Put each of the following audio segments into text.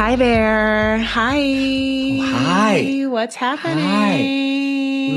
Hi there. Hi. Oh, hi. What's happening? Hi.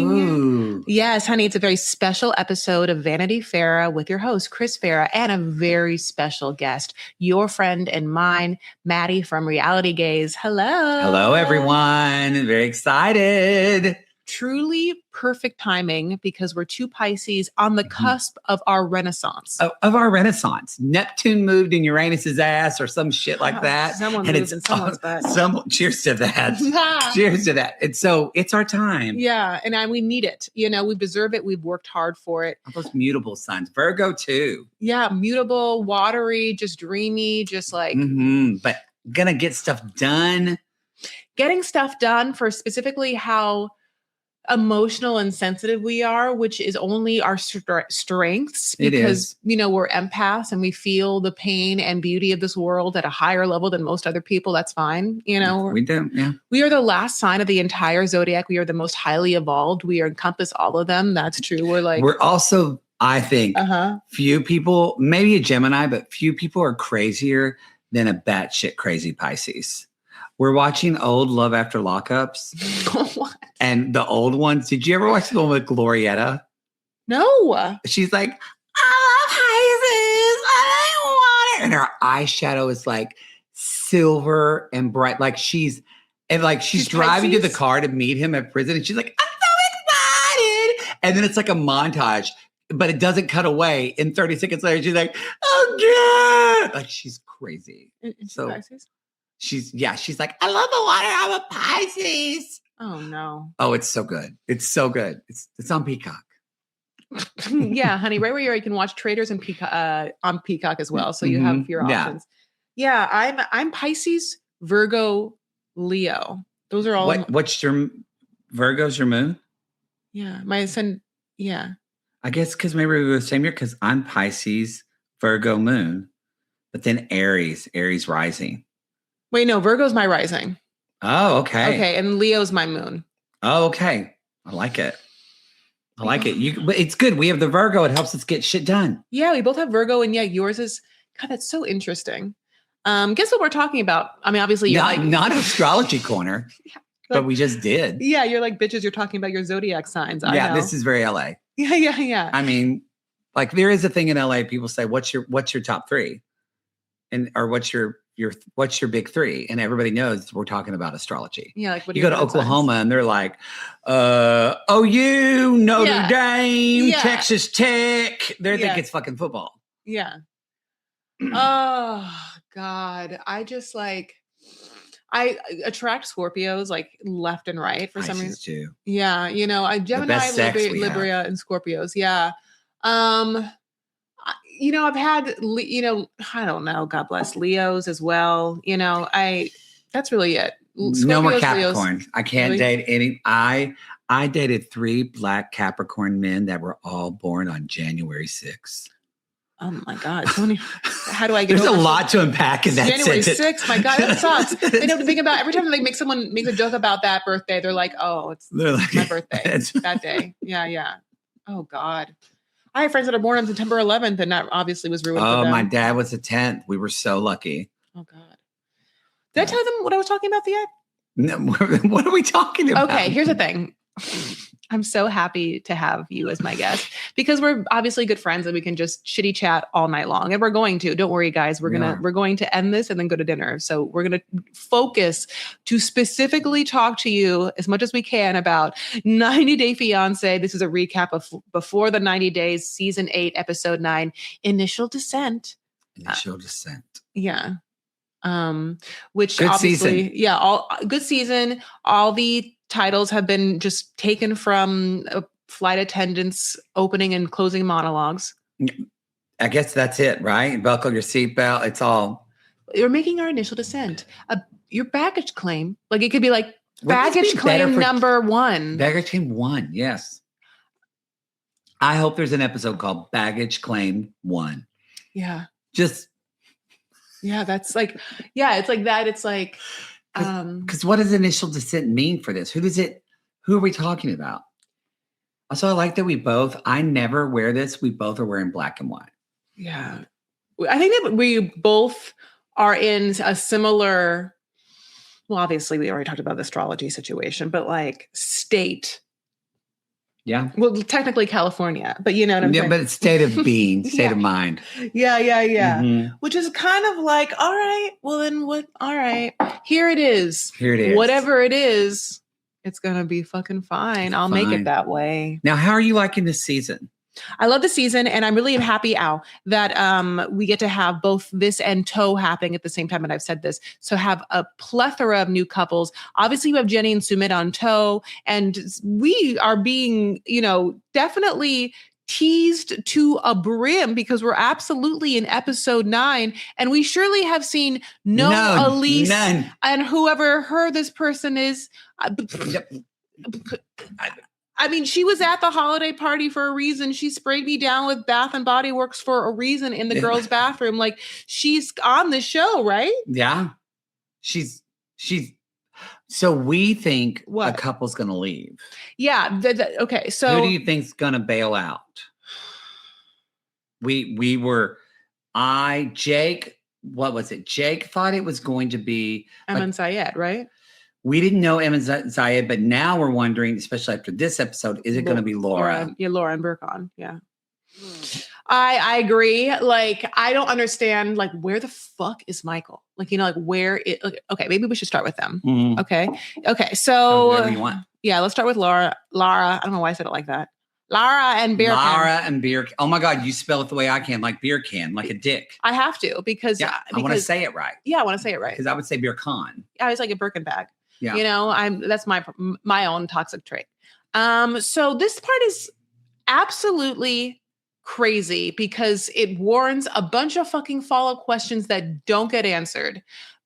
Ooh. Yes, honey, it's a very special episode of Vanity Fair with your host, Chris Farah, and a very special guest, your friend and mine, Maddie from Reality Gaze. Hello. Hello, everyone. Very excited. Truly perfect timing because we're two Pisces on the cusp of our renaissance. Of our renaissance. Neptune moved in Uranus's ass or some shit like that. Someone and moved in someone's butt. Cheers to that. Cheers to that. And so it's our time. Yeah, and we need it. You know, we deserve it. We've worked hard for it. All those mutable signs. Virgo too. Yeah, mutable, watery, just dreamy, just like. But gonna get stuff done. Getting stuff done for specifically how emotional and sensitive we are, which is only our strengths because, you know, we're empaths and we feel the pain and beauty of this world at a higher level than most other people. That's fine. You know, we do. Yeah. We are the last sign of the entire zodiac. We are the most highly evolved. We encompass all of them. That's true. We're also, I think, few people, maybe a Gemini, but few people are crazier than a batshit crazy Pisces. We're watching old Love After Lockups. What? And the old ones. Did you ever watch the one with Glorietta? No. She's like, I love Pisces. I want it. And her eyeshadow is like silver and bright. Like she's driving to the car to meet him at prison. And she's like, I'm so excited. And then it's like a montage, but it doesn't cut away. And 30 seconds later, she's like, oh God. Like she's crazy. So Pisces? She's like, I love the water. I'm a Pisces. Oh no. Oh, it's so good. It's so good. It's on Peacock. Yeah, honey. Right where you are, you can watch Traders and Peacock on Peacock as well. So you have your options. Yeah, I'm Pisces, Virgo, Leo. Those are all. What's your Virgo's your moon? Yeah, my sun. Yeah. I guess because maybe we were the same year because I'm Pisces, Virgo moon, but then Aries rising. Wait, no, Virgo's my rising. Oh, okay. Okay, and Leo's my moon. Oh, okay. I like it. But it's good. We have the Virgo. It helps us get shit done. Yeah, we both have Virgo, and yeah, yours is. God, that's so interesting. Guess what we're talking about? I mean, obviously, you're not astrology corner, but we just did. Yeah, you're like bitches. You're talking about your zodiac signs. I know. This is very LA. Yeah. I mean, like there is a thing in LA. People say, "What's your top three?" or what's your big three? And everybody knows we're talking about astrology. Yeah, like what you go to Oklahoma and they're like, OU, Notre Dame, Texas Tech. They think it's fucking football. Yeah. Oh God. I attract Scorpios like left and right for some reason. Too. Yeah. You know, Gemini, Libra, and Scorpios. Yeah. You know, I've had, you know, I don't know, God bless Leos as well. You know, that's really it. Scorpios, no more Capricorn. Leos. I can't date any. I dated 3 black Capricorn men that were all born on January 6th. Oh my God. How do I get There's a lot to unpack in that January sentence. 6th. My God, that sucks. They don't think about every time they make someone make a joke about that birthday, they're like, oh, it's my birthday that day. Yeah. Oh God. I have friends that are born on September 11th, and that obviously was ruined for them. My dad was the 10th. We were so lucky. Oh, God. Did I tell them what I was talking about yet? No, what are we talking about? Okay, here's the thing. I'm so happy to have you as my guest because we're obviously good friends and we can just shitty chat all night long. And we're going to. Don't worry, guys. We're going to end this and then go to dinner. So we're going to focus to specifically talk to you as much as we can about 90 Day Fiance. This is a recap of Before the 90 Days, Season 8, Episode 9, Initial Descent. Yeah. Which good obviously, season. all good season. All the titles have been just taken from flight attendants' opening and closing monologues. I guess that's it, right? Buckle your seatbelt. It's all. You're making our initial descent. Your baggage claim, like it could be like baggage claim number 1. Baggage claim 1, yes. I hope there's an episode called Baggage Claim 1. Yeah. Yeah, that's like, it's like that. It's like, because what does initial descent mean for this? Who are we talking about? Also, I like that I never wear this. We both are wearing black and white. Yeah. I think that we both are in a similar Well, obviously we already talked about the astrology situation, but like state. Yeah. Well, technically California, but you know what I'm saying? Yeah, but it's state of being, state of mind. Yeah. Mm-hmm. Which is kind of like, all right, well then what? All right, here it is. Here it is. Whatever it is, it's going to be fucking fine. I'll make it that way. Now, how are you liking this season? I love the season, and I'm really happy, Al, that we get to have both this and Toe happening at the same time. And I've said this, so have a plethora of new couples. Obviously, you have Jenny and Sumit on Toe, and we are being, definitely teased to a brim because we're absolutely in episode 9, and we surely have seen Elise and whoever this person is. I mean, she was at the holiday party for a reason. She sprayed me down with Bath and Body Works for a reason in the girls' bathroom. Like, she's on the show, right? Yeah. She's so we think a couple's going to leave. Yeah. Okay. So who do you think's going to bail out? Jake, what was it? Jake thought it was going to be and Syed, right? We didn't know Em and Zayed, but now we're wondering, especially after this episode, is it going to be Laura? Laura and Burkhan. Yeah. I agree. Like, I don't understand, like, where the fuck is Michael? Like, okay, maybe we should start with them. Mm-hmm. Okay. So, whatever you want. Yeah, let's start with Laura. I don't know why I said it like that. Lara and beer can. Oh my God, you spell it the way I can, like beer can, like a dick. I have to because I want to say it right. Yeah, I want to say it right. Because I would say beer con. I was like a Birkin bag. Yeah. That's my own toxic trait. So this part is absolutely crazy because it warrants a bunch of fucking follow-up questions that don't get answered.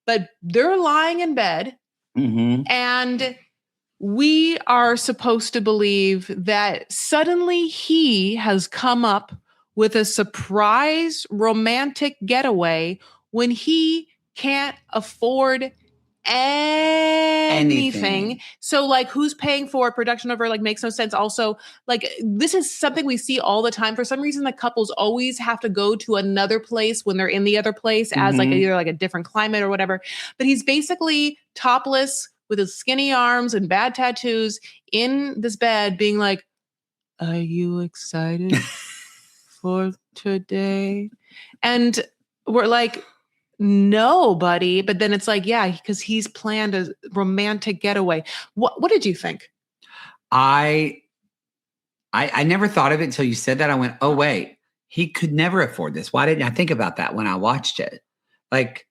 But they're lying in bed, and we are supposed to believe that suddenly he has come up with a surprise romantic getaway when he can't afford anything. So like, who's paying for it? Production over, like, makes no sense. Also, like, this is something we see all the time. For some reason, the couples always have to go to another place when they're in the other place as like either like a different climate or whatever. But he's basically topless with his skinny arms and bad tattoos in this bed being like, are you excited for today? And we're like, no, buddy. But then it's like, yeah, because he's planned a romantic getaway. What did you think? I never thought of it until you said that. I went, oh, wait, he could never afford this. Why didn't I think about that when I watched it? Like,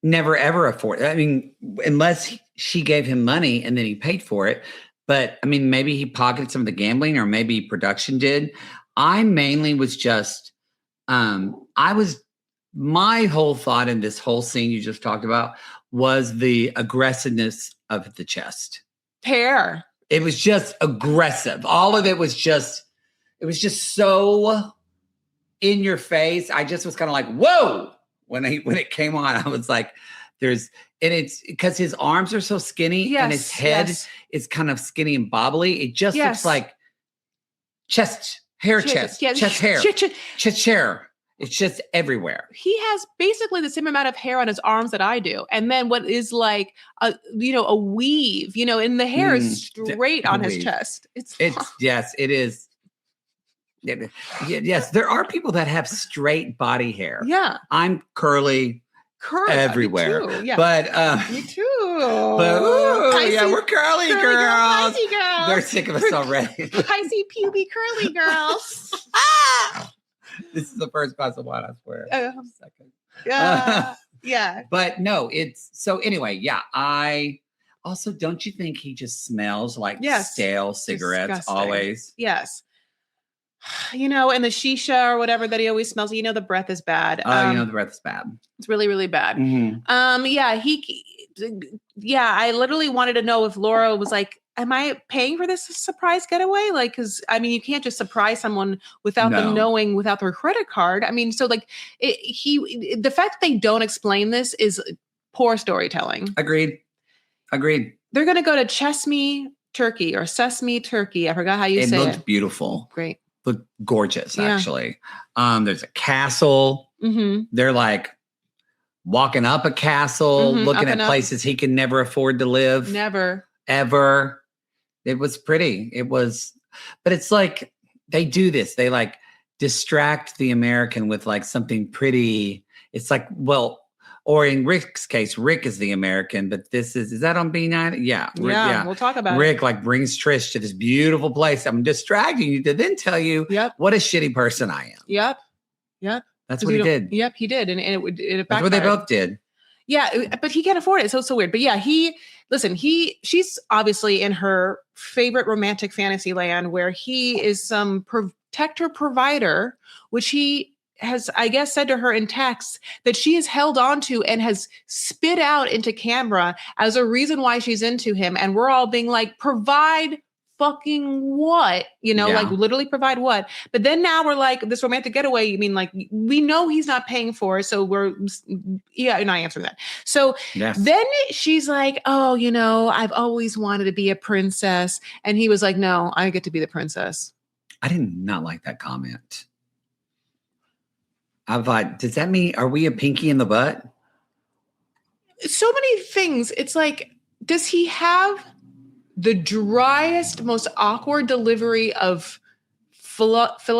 never, ever afford it. I mean, unless she gave him money and then he paid for it. But I mean, maybe he pocketed some of the gambling, or maybe production did. I mainly was just, my whole thought in this whole scene you just talked about was the aggressiveness of the chest. Hair. It was just aggressive. All of it was just so in your face. I just was kind of like, whoa, when it came on. I was like, and it's because his arms are so skinny and his head is kind of skinny and bobbly. It just looks like chest hair. It's just everywhere. He has basically the same amount of hair on his arms that I do. And then what is like a weave, and the hair is straight on his chest. Yes, it is. Yes, there are people that have straight body hair. Yeah. I'm curly everywhere. Me too. Yeah. But me too. But we're curly girls. Girls. They're sick of us already. Pisces puby curly girls. This is the first glass of wine, I swear. Second. Yeah. Yeah. But no, it's so anyway, yeah. I also, don't you think he just smells like stale cigarettes? Disgusting. Always? Yes. And the shisha or whatever that he always smells, the breath is bad. The breath is bad. It's really, really bad. Mm-hmm. I literally wanted to know if Laura was like, am I paying for this surprise getaway? Like, because you can't just surprise someone without them knowing, without their credit card. I mean, so like the fact that they don't explain this is poor storytelling. Agreed. They're going to go to Chesme, Turkey, or Sesame, Turkey. I forgot how you say it. It looked beautiful. Great. Looked gorgeous, actually. There's a castle. Mm-hmm. They're like walking up a castle, looking at places he can never afford to live. Never. Ever. It was pretty. It was, but it's like they do this. They like distract the American with like something pretty. It's like, well, or in Rick's case, Rick is the American, but this is that on B9? Yeah. Yeah, we'll talk about Rick like brings Trish to this beautiful place. I'm distracting you to then tell you what a shitty person I am. Yep. That's what he did. Yep, he did. And it that's what they both did. Yeah, but he can't afford it. So it's so weird. But yeah, she's obviously in her favorite romantic fantasy land where he is some protector provider, which he has, I guess, said to her in text that she has held on to and has spit out into camera as a reason why she's into him. And we're all being like, provide fucking what? Like literally provide what? But then now we're like, this romantic getaway, you mean like we know he's not paying for it. So you're not answering that. So then she's like, oh, I've always wanted to be a princess. And he was like, no, I get to be the princess. I did not like that comment. I thought, does that mean, are we a pinky in the butt? So many things. It's like, does he have the driest, most awkward delivery of philosophy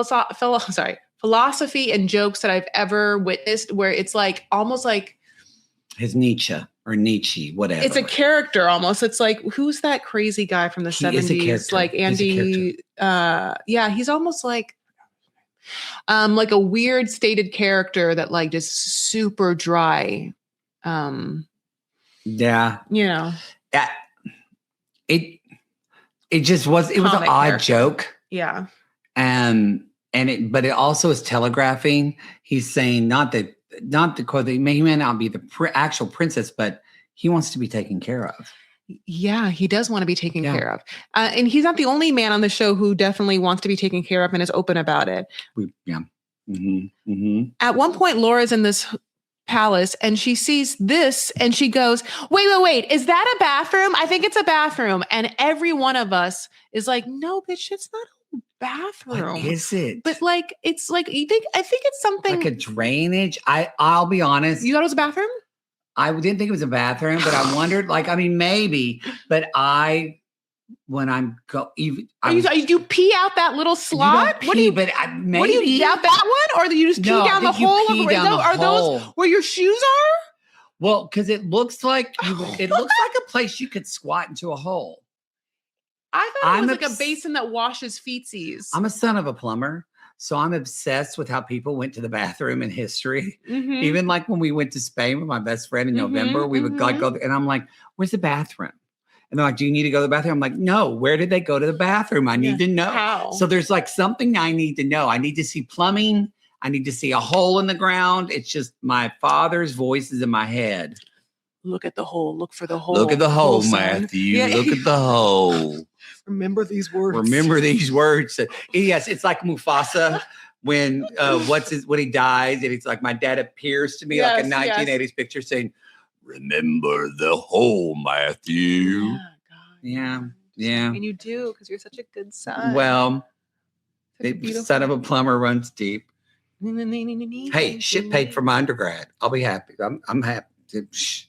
and jokes that I've ever witnessed, where it's like almost like his Nietzsche, whatever. It's a character almost. It's like, who's that crazy guy from the 70s? Like Andy. He's almost like a weird stated character that like just super dry. Yeah. It just was, it was an odd joke. Yeah. But it also is telegraphing. He's saying not the quote, he may not be the actual princess, but he wants to be taken care of. Yeah, he does want to be taken care of. And he's not the only man on the show who definitely wants to be taken care of and is open about it. At one point, Laura's in this palace and she sees this and she goes, wait, is that a bathroom? I think it's a bathroom. And every one of us is like, no, bitch, it's not a bathroom. What is it? But like, it's like, I think it's something like a drainage. I'll be honest. You thought it was a bathroom? I didn't think it was a bathroom, but I wondered, maybe, but when I'm you pee out that little slot? What do you maybe what do you out that one, or do you just pee down the hole? Are those where your shoes are? Well, because it looks like a place you could squat into a hole. I thought it was like a basin that washes feetsies. I'm a son of a plumber, so I'm obsessed with how people went to the bathroom in history. Even like when we went to Spain with my best friend in November, we would go, and I'm like, "Where's the bathroom?" And they're like, do you need to go to the bathroom? I'm like, no, where did they go to the bathroom? I need to know. How? So there's like something I need to know. I need to see plumbing. I need to see a hole in the ground. It's just my father's voices in my head. Look at the hole. Look for the hole. Look at the hole, Matthew. Look at the hole. Remember these words. Yes, it's like Mufasa when when he dies, and it's like my dad appears to me like a 1980s picture saying, remember the hole, Matthew. Yeah. And you do, because you're such a good son. Well, the son of a plumber runs deep. Hey, shit paid for my undergrad. I'll be happy. I'm happy. It's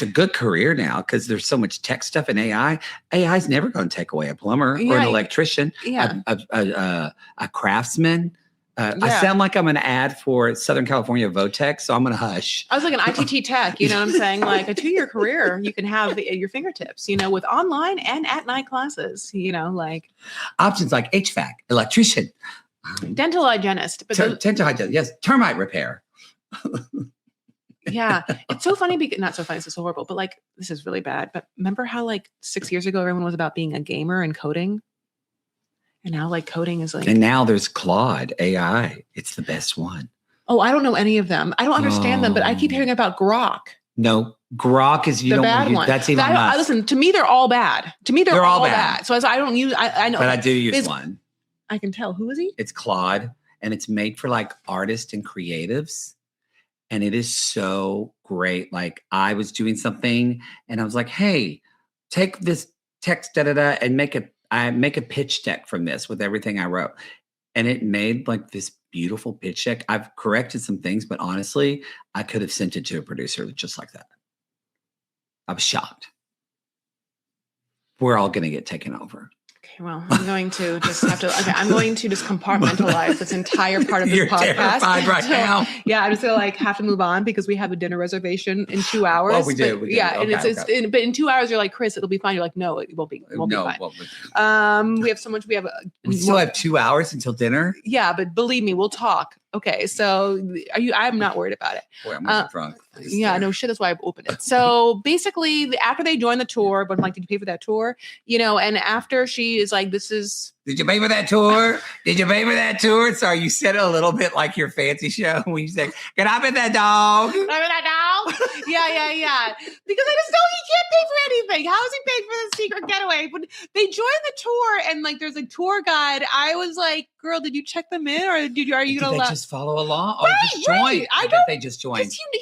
a good career now because there's so much tech stuff and AI. AI is never going to take away a plumber or an electrician, a craftsman. I sound like I'm an ad for Southern California Votex, so I'm going to hush. I was like an ITT tech, you know what I'm saying? Like a 2-year career you can have at your fingertips, with online and at-night classes, like. Options like HVAC, electrician. Dental hygienist. Dental hygienist, yes. Termite repair. Yeah. It's so funny, because not so funny, it's so horrible, but like, this is really bad. But remember how like 6 years ago, everyone was about being a gamer and coding? And now like coding is like. And now there's Claude AI. It's the best one. Oh, I don't know any of them. I don't understand them, but I keep hearing about Grok. No, Grok is the bad one. That's Elon Musk. Listen, to me, they're all bad. To me, they're all bad. So I don't use, I know. But I do use one. I can tell. Who is he? It's Claude, and it's made for like artists and creatives. And it is so great. Like I was doing something and I was like, hey, take this text, and make a pitch deck from this with everything I wrote. And it made like this beautiful pitch deck. I've corrected some things, but honestly, I could have sent it to a producer just like that. I was shocked. We're all going to get taken over. Okay, well, I'm going to just compartmentalize this entire part of this You're podcast. terrified right now. Yeah, I'm just gonna like have to move on because we have a dinner reservation in 2 hours. Oh, we do. Yeah, Okay, and but in 2 hours you're like, Chris, it'll be fine. You're like, no, it won't be. It won't be fine. We have so much. We still have 2 hours until dinner. Yeah, but believe me, we'll talk. Okay, so I'm not worried about it. Boy, I'm gonna be drunk. Yeah, no shit. That's why I opened it. So basically, after they join the tour, but I'm like, did you pay for that tour? And after she is like, this is. Did you pay for that tour? Did you pay for that tour? Sorry, you said it a little bit like your fancy show when you say, "Can I pet that dog?" Can I pet that dog? Yeah. Because I just know he can't pay for anything. How is he paying for the secret getaway? But they join the tour, and like, there's a tour guide. I was like, "Girl, did you check them in, or are you gonna just follow along? Right, just join? right. I bet they just joined. He's going to.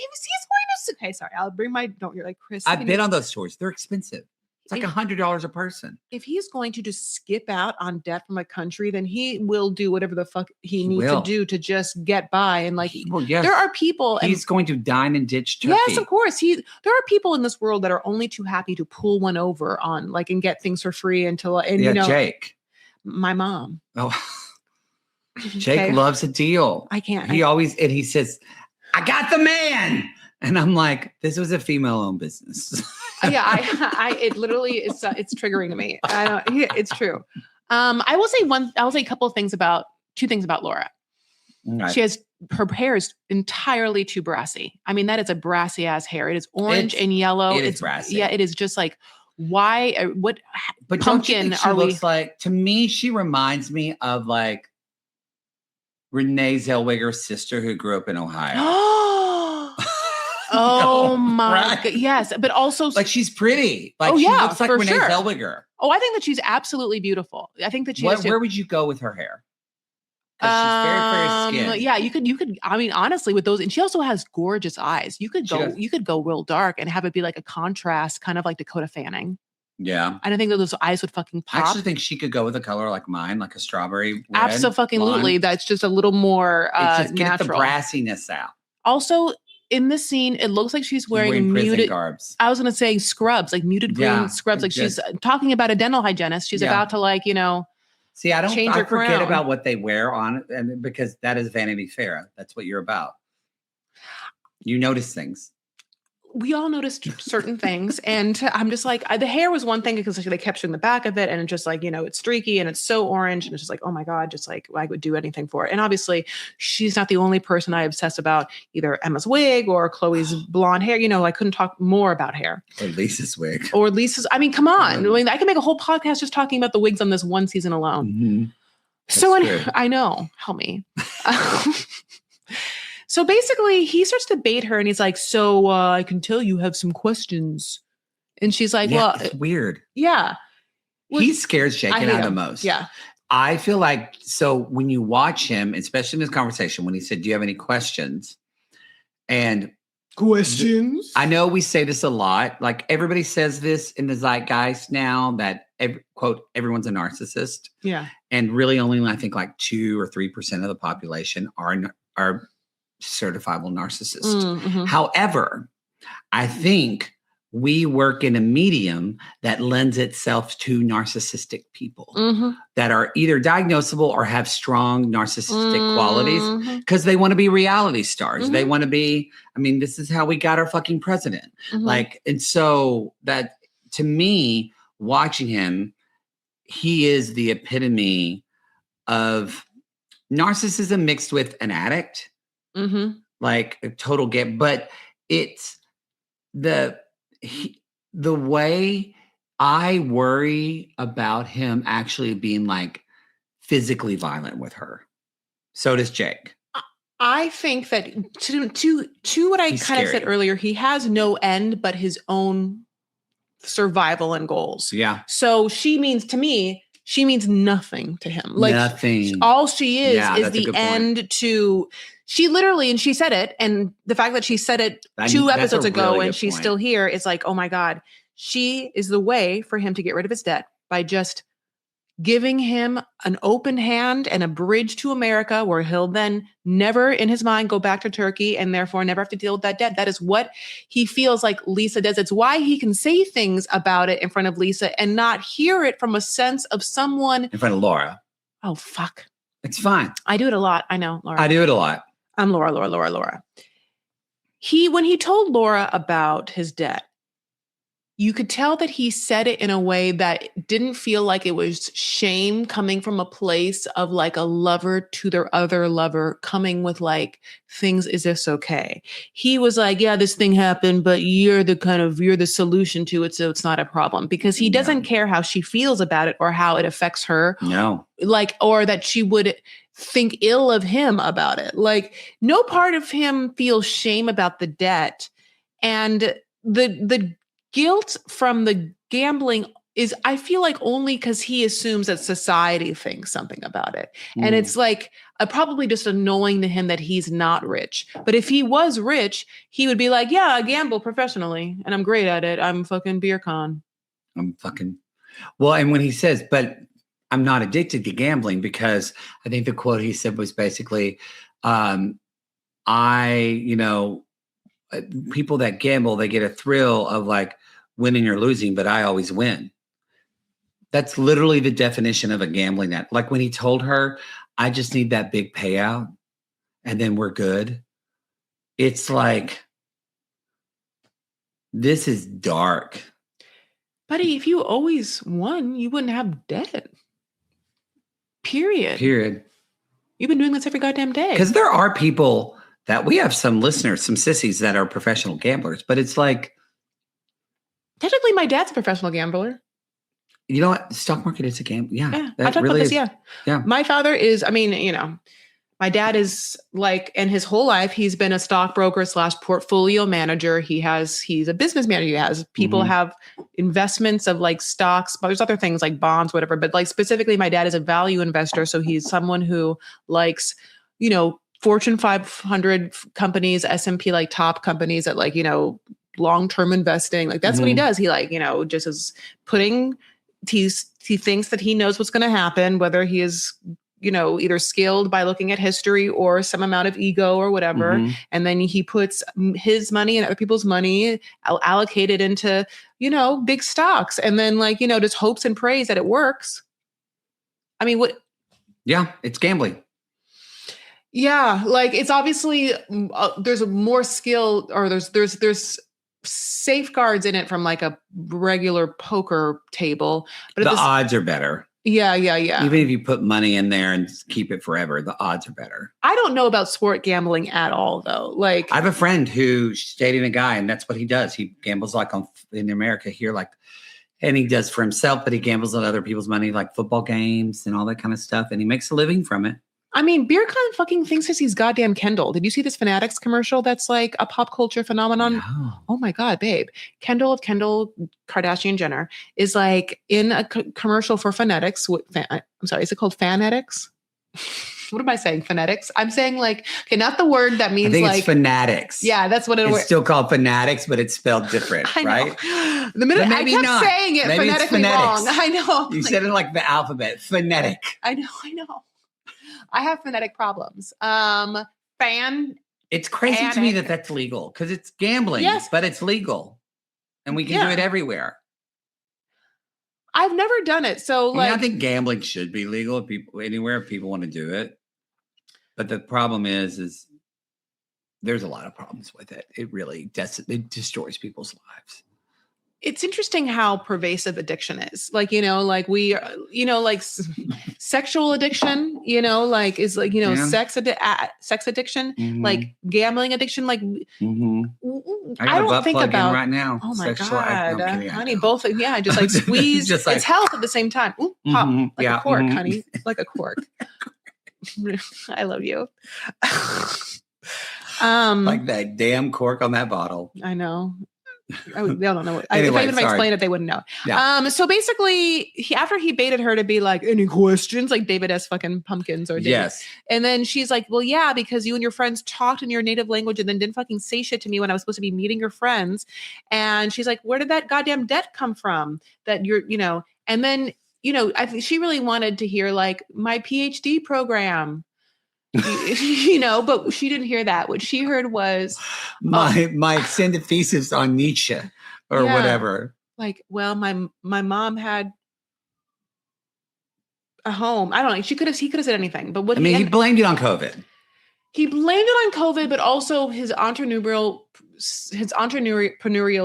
Okay, sorry. I'll bring my. Don't. You're like, Chris. I've been on those tours. They're expensive. It's like $100 a person. If he's going to just skip out on debt from a country, then he will do whatever the fuck he needs to do to just get by. And like, yes. There are people. He's going to dine and ditch Turkey. Yes, of course. There are people in this world that are only too happy to pull one over on like and get things for free until Jake. My mom. Oh, Jake loves a deal. I can't. He says, "I got the man." And I'm like, this was a female-owned business. Yeah, it literally is. It's triggering to me. It's true. I will say two things about Laura. Right. Her hair is entirely too brassy. I mean, that is a brassy ass hair. It is orange and yellow. It's brassy. Yeah, it is just like, why? What? But pumpkin she looks like? To me, she reminds me of like Renee Zellweger's sister who grew up in Ohio. Oh my God. Yes. But also like she's pretty. Like she looks like Renee Zellweger. Oh, I think that she's absolutely beautiful. I think that where would you go with her hair? She's very, very skin. Yeah, you could, I mean, honestly, with those, and she also has gorgeous eyes. You could go real dark and have it be like a contrast, kind of like Dakota Fanning. Yeah. And I think that those eyes would fucking pop. I actually think she could go with a color like mine, like a strawberry red. Absolutely. That's just a little more natural. Get the brassiness out. Also, in this scene, it looks like she's wearing muted garbs. I was going to say scrubs, like muted green scrubs. Like she's talking about a dental hygienist. She's about to like, See, I forget about what they wear on it, and because that is Vanity Fair. That's what you're about. You notice things. We all noticed certain things, and I'm just like, the hair was one thing because they kept showing the back of it, and it's just like, it's streaky and it's so orange, and it's just like, oh my God, just like I would do anything for it. And obviously, she's not the only person I obsess about either Emma's wig or Chloe's blonde hair. I couldn't talk more about hair. Or Lisa's wig. I mean, come on. I mean, I can make a whole podcast just talking about the wigs on this one season alone. Mm-hmm. So I know, help me. So basically, he starts to bait her, and he's like, "So I can tell you have some questions," and she's like, "Well, it's weird." Yeah, he scares Jake out the most. Yeah, I feel like when you watch him, especially in this conversation, when he said, "Do you have any questions?" and questions. I know we say this a lot. Like everybody says this in the zeitgeist now that quote everyone's a narcissist. Yeah, and really only I think like 2 or 3% of the population are certifiable narcissist. Mm-hmm. However, I think we work in a medium that lends itself to narcissistic people that are either diagnosable or have strong narcissistic qualities because they want to be reality stars. They want to be, I mean, this is how we got our fucking president. And so that to me, watching him, he is the epitome of narcissism mixed with an addict. Like a total get, but it's the way I worry about him actually being like physically violent with her. So does Jake. I think that to what I kind of said earlier, he has no end but his own survival and goals. Yeah. So she means nothing to him. Like nothing. All she is the end to. She literally, and she said it, and the fact that she said it 2 episodes ago really and she's still here is like, oh my God, she is the way for him to get rid of his debt by just giving him an open hand and a bridge to America where he'll then never in his mind go back to Turkey and therefore never have to deal with that debt. That is what he feels like Lisa does. It's why he can say things about it in front of Lisa and not hear it from a sense of someone in front of Laura. Oh, fuck. It's fine. I do it a lot. I know, Laura. I do it a lot. I'm Laura. When he told Laura about his debt, you could tell that he said it in a way that didn't feel like it was shame coming from a place of like a lover to their other lover coming with like things. Is this okay? He was like, yeah, this thing happened, but you're the solution to it. So it's not a problem because he doesn't care how she feels about it or how it affects her. No. Like, or that she would think ill of him about it. Like no part of him feels shame about the debt. And the guilt from the gambling is, I feel like only because he assumes that society thinks something about it. And it's like probably just annoying to him that he's not rich. But if he was rich, he would be like, yeah, I gamble professionally and I'm great at it. I'm fucking beer con. Well, and when he says, but I'm not addicted to gambling because I think the quote he said was basically, people that gamble, they get a thrill of like winning or losing, but I always win. That's literally the definition of a gambling net. Like when he told her, I just need that big payout and then we're good. It's like, this is dark. Buddy, if you always won, you wouldn't have debt. Period. You've been doing this every goddamn day. Because there are people that we have some listeners, some sissies that are professional gamblers, but it's like. Technically, my dad's a professional gambler. You know what? The stock market is a game. Yeah. I've talked about this. Yeah. My father is, my dad is like, in his whole life, he's been a stockbroker / portfolio manager. He's a business manager. People have investments of like stocks, but there's other things like bonds, whatever. But like specifically, my dad is a value investor. So he's someone who likes, Fortune 500 companies, S&P like top companies that like, long-term investing. Like that's what he does. He like, just is putting, he thinks that he knows what's going to happen, whether he is, either skilled by looking at history or some amount of ego or whatever. And then he puts his money and other people's money allocated into, big stocks. And then like, just hopes and prays that it works. I mean, what? Yeah, it's gambling. Yeah. Like it's obviously, there's more skill or there's safeguards in it from like a regular poker table, but the odds are better. Yeah. Even if you put money in there and keep it forever, the odds are better. I don't know about sport gambling at all, though. Like, I have a friend who's dating a guy, and that's what he does. He gambles like in America here, like, and he does for himself, but he gambles on other people's money, like football games and all that kind of stuff, and he makes a living from it. I mean, BeerCon fucking thinks he's goddamn Kendall. Did you see this Fanatics commercial that's like a pop culture phenomenon? No. Oh my God, babe. Kendall of Kendall Kardashian Jenner is like in a commercial for Fanatics. I'm sorry, is it called Fanatics? What am I saying? Phonetics? I'm saying like, okay, not the word that means like. It's fanatics. Yeah, that's what it's still called fanatics, but it's spelled different, right? The minute I kept saying it maybe phonetically wrong. I know. You said it like the alphabet. Phonetic. I know. I have phonetic problems. It's crazy to me that that's legal because it's gambling, but it's legal. And we can do it everywhere. I've never done it. So I think gambling should be legal anywhere if people want to do it. But the problem is there's a lot of problems with it. It really it destroys people's lives. It's interesting how pervasive addiction is. Like, like we are, like sexual addiction, like is like, sex addiction, like gambling addiction, like I don't think about right now. Oh my God, honey, both. Yeah. Just like squeeze. Just like, it's health at the same time. Ooh, pop like a cork, honey, like a cork. I love you. Like that damn cork on that bottle. I know. They don't know. Anyway, if I even explained it, they wouldn't know. Yeah. So basically, after he baited her to be like, any questions? Like David S. fucking Pumpkins or David. Yes. And then she's like, well, yeah, because you and your friends talked in your native language and then didn't fucking say shit to me when I was supposed to be meeting your friends. And she's like, where did that goddamn debt come from? That you're, and then I think she really wanted to hear like my PhD program, but she didn't hear that. What she heard was my extended thesis on Nietzsche or whatever. Like, well, my mom had a home. I don't know. He could have said anything, but he blamed it on COVID. He blamed it on COVID, but also his entrepreneurial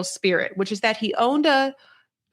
spirit, which is that he owned a,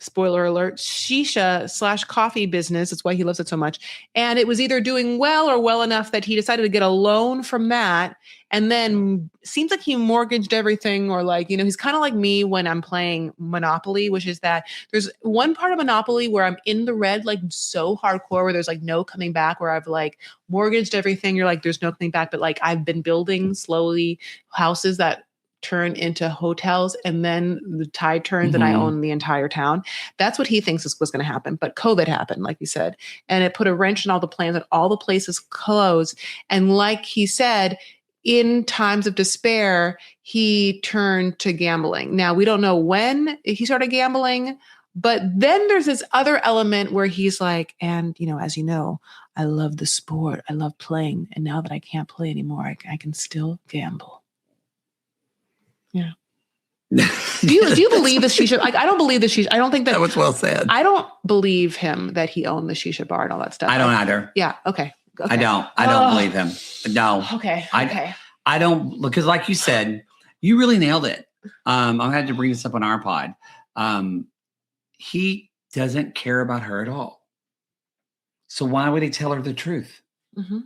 spoiler alert, shisha/coffee business. That's why he loves it so much. And it was either doing well or well enough that he decided to get a loan from that. And then seems like he mortgaged everything, or like, he's kind of like me when I'm playing Monopoly, which is that there's one part of Monopoly where I'm in the red, like so hardcore, where there's like no coming back, where I've like mortgaged everything. You're like, there's no coming back. But like I've been building slowly houses that turn into hotels, and then the tide turns and I own the entire town. That's what he thinks was going to happen. But COVID happened, like you said, and it put a wrench in all the plans, and all the places closed. And like he said, in times of despair, he turned to gambling. Now, we don't know when he started gambling, but then there's this other element where he's like, and, as you know, I love the sport. I love playing. And now that I can't play anymore, I can still gamble. Yeah. do you believe the shisha? Like, I don't believe the shisha. I don't think that was well said. I don't believe him that he owned the shisha bar and all that stuff. I don't either. Yeah. Okay. I don't believe him. No. Okay. I don't, because like you said, you really nailed it. I had to bring this up on our pod. He doesn't care about her at all. So why would he tell her the truth? Mm-hmm.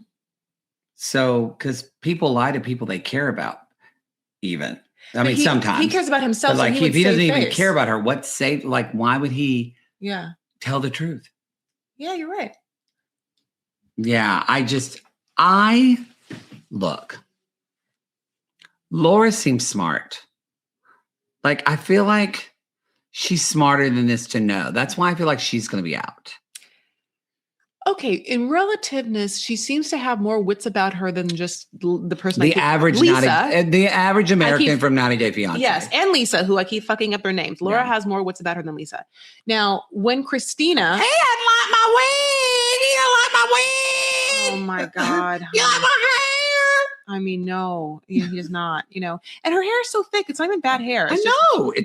So, because people lie to people they care about, even. I mean, sometimes he cares about himself. But like, if he doesn't even care about her, why would he tell the truth? Yeah, you're right. Yeah, look, Laura seems smart. Like, I feel like she's smarter than this to know. That's why I feel like she's going to be out. Okay, in relativeness, she seems to have more wits about her than just the person. The average American from 90 Day Fiance. Yes, and Lisa, who I keep fucking up their names. Laura has more wits about her than Lisa. Now, when Christina, hey, I like my wig. Oh my God! You like my hair? I mean, no, he does not. And her hair is so thick; it's not even bad hair. It's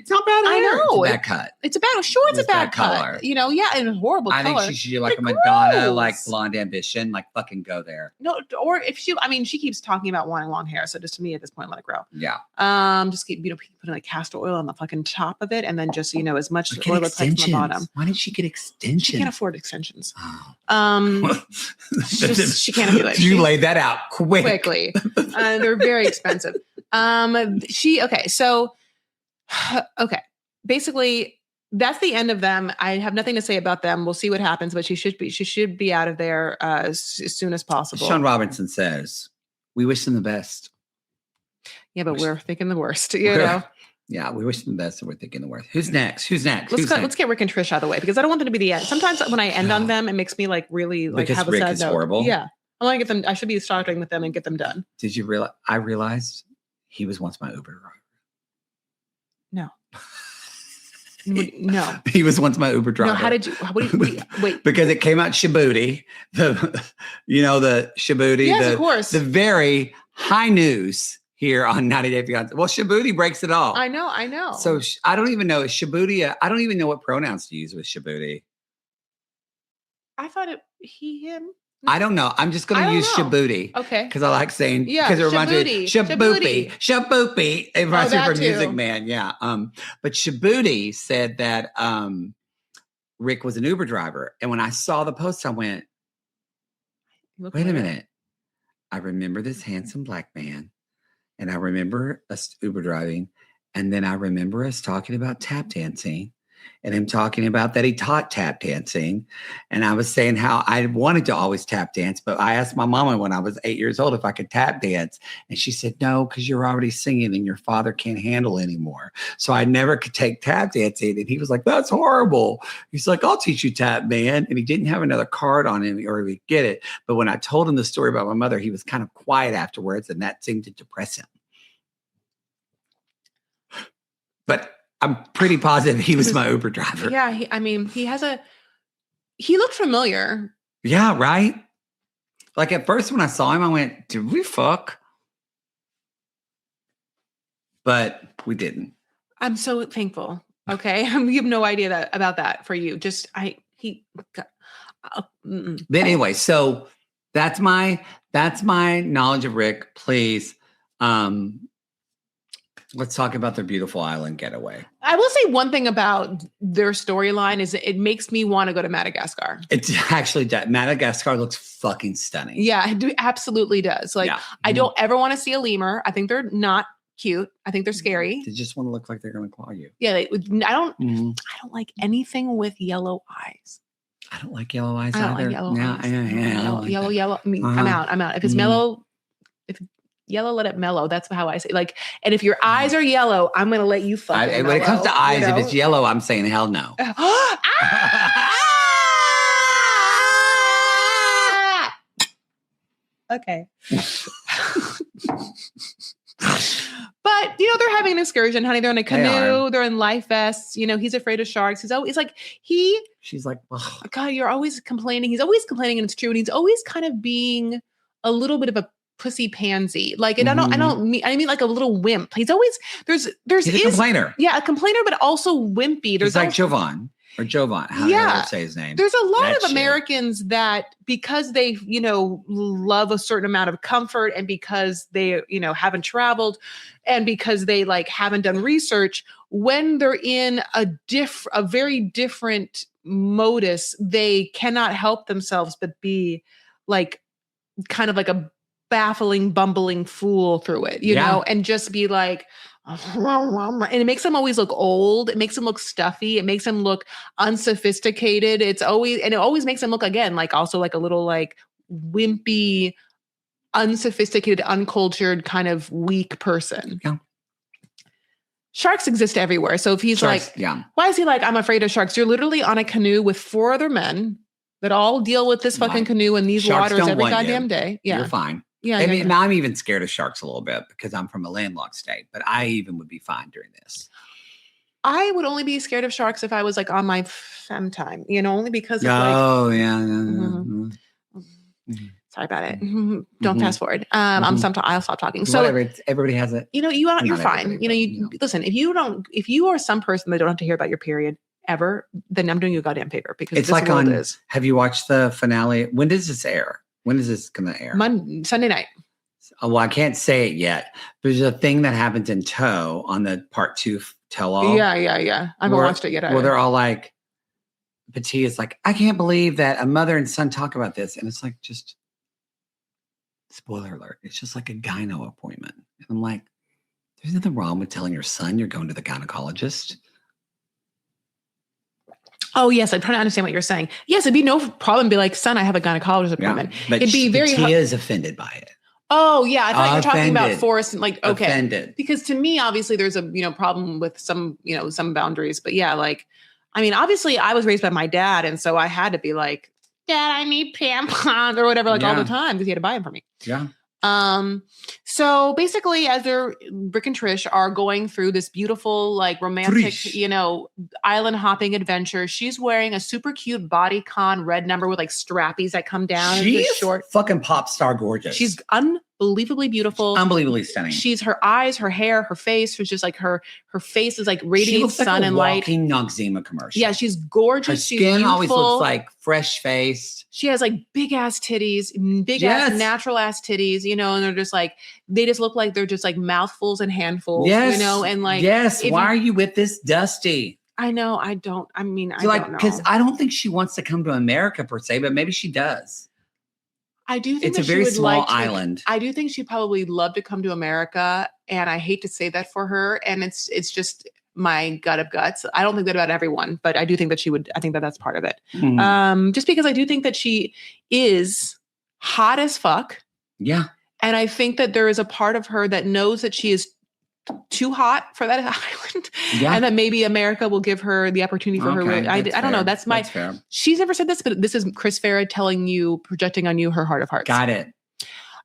not bad hair. I know, it's a bad cut. It's a bad. Sure, it's a bad cut. Color. And a horrible color. I think she should do like a Madonna, like Blonde Ambition, like fucking go there. No, or if she keeps talking about wanting long hair. So just to me at this point, let it grow. Yeah. Just keep putting like castor oil on the fucking top of it, and then just as much oil as like on the bottom. Why didn't she get extensions? She can't afford extensions. Oh. She can't be like. You laid that out quickly. They're very expensive. Basically, that's the end of them. I have nothing to say about them. We'll see what happens, but she should be out of there as soon as possible. Sean Robinson says, "We wish them the best." Yeah, but we're thinking the worst. Yeah, we wish them the best, and we're thinking the worst. Who's next? Let's get Rick and Trish out of the way, because I don't want them to be the end. Sometimes when I end on them, it makes me like really like because have a Rick sad is note. Horrible. Yeah. I want to get them. I should be starting with them and get them done. Did you realize? I realized he was once my Uber driver. No. No. He was once my Uber driver. No, how did you? Wait. Because it came out Shibuti, the Shibuti, yes, of course, the very high news here on 90 Day Fiance. Well, Shibuti breaks it all. I know. So I don't even know Shibuti. I don't even know what pronouns to use with Shibuti. I thought he, him. I don't know. I'm just going to use Shibuti. Okay. Because I like saying, because it reminds me of Shibuti. It reminds me of Music Man. Yeah. But Shibuti said that Rick was an Uber driver. And when I saw the post, I went, wait a minute. I remember this handsome black man. And I remember us Uber driving. And then I remember us talking about tap dancing. And him talking about that he taught tap dancing. And I was saying how I wanted to always tap dance, but I asked my mama when I was 8 years old if I could tap dance. And she said, no, because you're already singing and your father can't handle anymore. So I never could take tap dancing. And he was like, that's horrible. He's like, I'll teach you tap, man. And he didn't have another card on him or he would get it. But when I told him the story about my mother, he was kind of quiet afterwards, and that seemed to depress him. But I'm pretty positive he was my Uber driver. Yeah, he has a He looked familiar. Yeah, right? Like at first when I saw him, I went, did we fuck? But we didn't. I'm so thankful. Okay. You have no idea about that for you. But anyway, so that's my knowledge of Rick. Please, let's talk about their beautiful island getaway. I will say one thing about their storyline is it makes me want to go to Madagascar. It actually does. Madagascar looks fucking stunning. Yeah, it absolutely does. Like, I don't ever want to see a lemur. I think they're not cute. I think they're scary. They just want to look like they're going to claw you. Yeah, I don't like anything with yellow eyes. I don't like yellow eyes I don't either. like yellow eyes. Yellow. I mean, I'm out. If it's mellow, yellow, let it mellow. That's how I say. Like, and if your eyes are yellow, I'm gonna let you fuck. When it comes to eyes, if it's yellow, I'm saying hell no. Okay. But they're having an excursion, honey. They're in a canoe. They're in life vests. He's afraid of sharks. He's always like She's like, oh. God, you're always complaining. He's always complaining, and it's true. And he's always kind of being a little bit of a pussy pansy. Like, and I mean like a little wimp. He's always he's a complainer. Yeah, a complainer, but also wimpy. He's like Jovan. How do you say his name? There's a lot of Americans that because they, love a certain amount of comfort and because they, haven't traveled and because they like haven't done research, when they're in a very different modus, they cannot help themselves but be like kind of like a baffling, bumbling fool through it, you know, and just be like, and it makes them always look old. It makes them look stuffy. It makes them look unsophisticated. It always makes them look again, like also like a little like wimpy, unsophisticated, uncultured kind of weak person. Yeah. Sharks exist everywhere. So if he's why is he like, I'm afraid of sharks? You're literally on a canoe with 4 other men that all deal with this fucking canoe in these waters every goddamn day. Yeah. You're fine. Yeah. I mean, I'm even scared of sharks a little bit because I'm from a landlocked state, but I even would be fine during this. I would only be scared of sharks if I was like on my fem time, only because of sorry about it. Don't fast forward. I'll stop talking. So whatever, everybody has it. You're fine. Listen, if you are some person that don't have to hear about your period ever, then I'm doing you a goddamn favor because it's like have you watched the finale? When does this air? When is this going to air? Sunday night. Well, I can't say it yet. There's a thing that happens in Tow on the part 2 tell-all. Yeah. I haven't watched it yet. Well, they're all like, Petit is like, I can't believe that a mother and son talk about this. And it's like, just spoiler alert. It's just like a gyno appointment. And I'm like, there's nothing wrong with telling your son you're going to the gynecologist. Oh, yes. I'm trying to understand what you're saying. Yes, it'd be no problem to be like, son, I have a gynecologist appointment. But it'd be very Tia is offended by it. Oh, yeah. I thought you were talking about Forrest and like, okay. Offended. Because to me, obviously, there's a, problem with some, some boundaries. But yeah, like, I mean, obviously, I was raised by my dad. And so I had to be like, Dad, I need tampons or whatever, like all the time because he had to buy them for me. Yeah. So basically as Rick and Trish are going through this beautiful, like romantic, island hopping adventure, she's wearing a super cute bodycon red number with like strappies that come down. She's short, fucking pop star gorgeous. She's unbelievably beautiful. Unbelievably stunning. She's her eyes, her hair, her face was just like her face is like radiating sun like and light. Walking Noxzema commercial. Yeah, she's gorgeous. Her skin always looks like fresh faced. She has like big ass titties, big ass natural ass titties, and they're just like, they just look like they're just like mouthfuls and handfuls, and like, why are you with this Dusty? I know. I don't know. Because I don't think she wants to come to America per se, but maybe she does. I do think it's a very small island. I do think she'd probably love to come to America. And I hate to say that for her. And it's just my gut of guts. I don't think that about everyone, but I do think that she would. I think that that's part of it. Just because I do think that she is hot as fuck. Yeah. And I think that there is a part of her that knows that she is too hot for that island. Yeah. And that maybe America will give her the opportunity for her. I don't know. That's fair. She's never said this, but this is Chris Farah telling you, projecting on you her heart of hearts. Got it.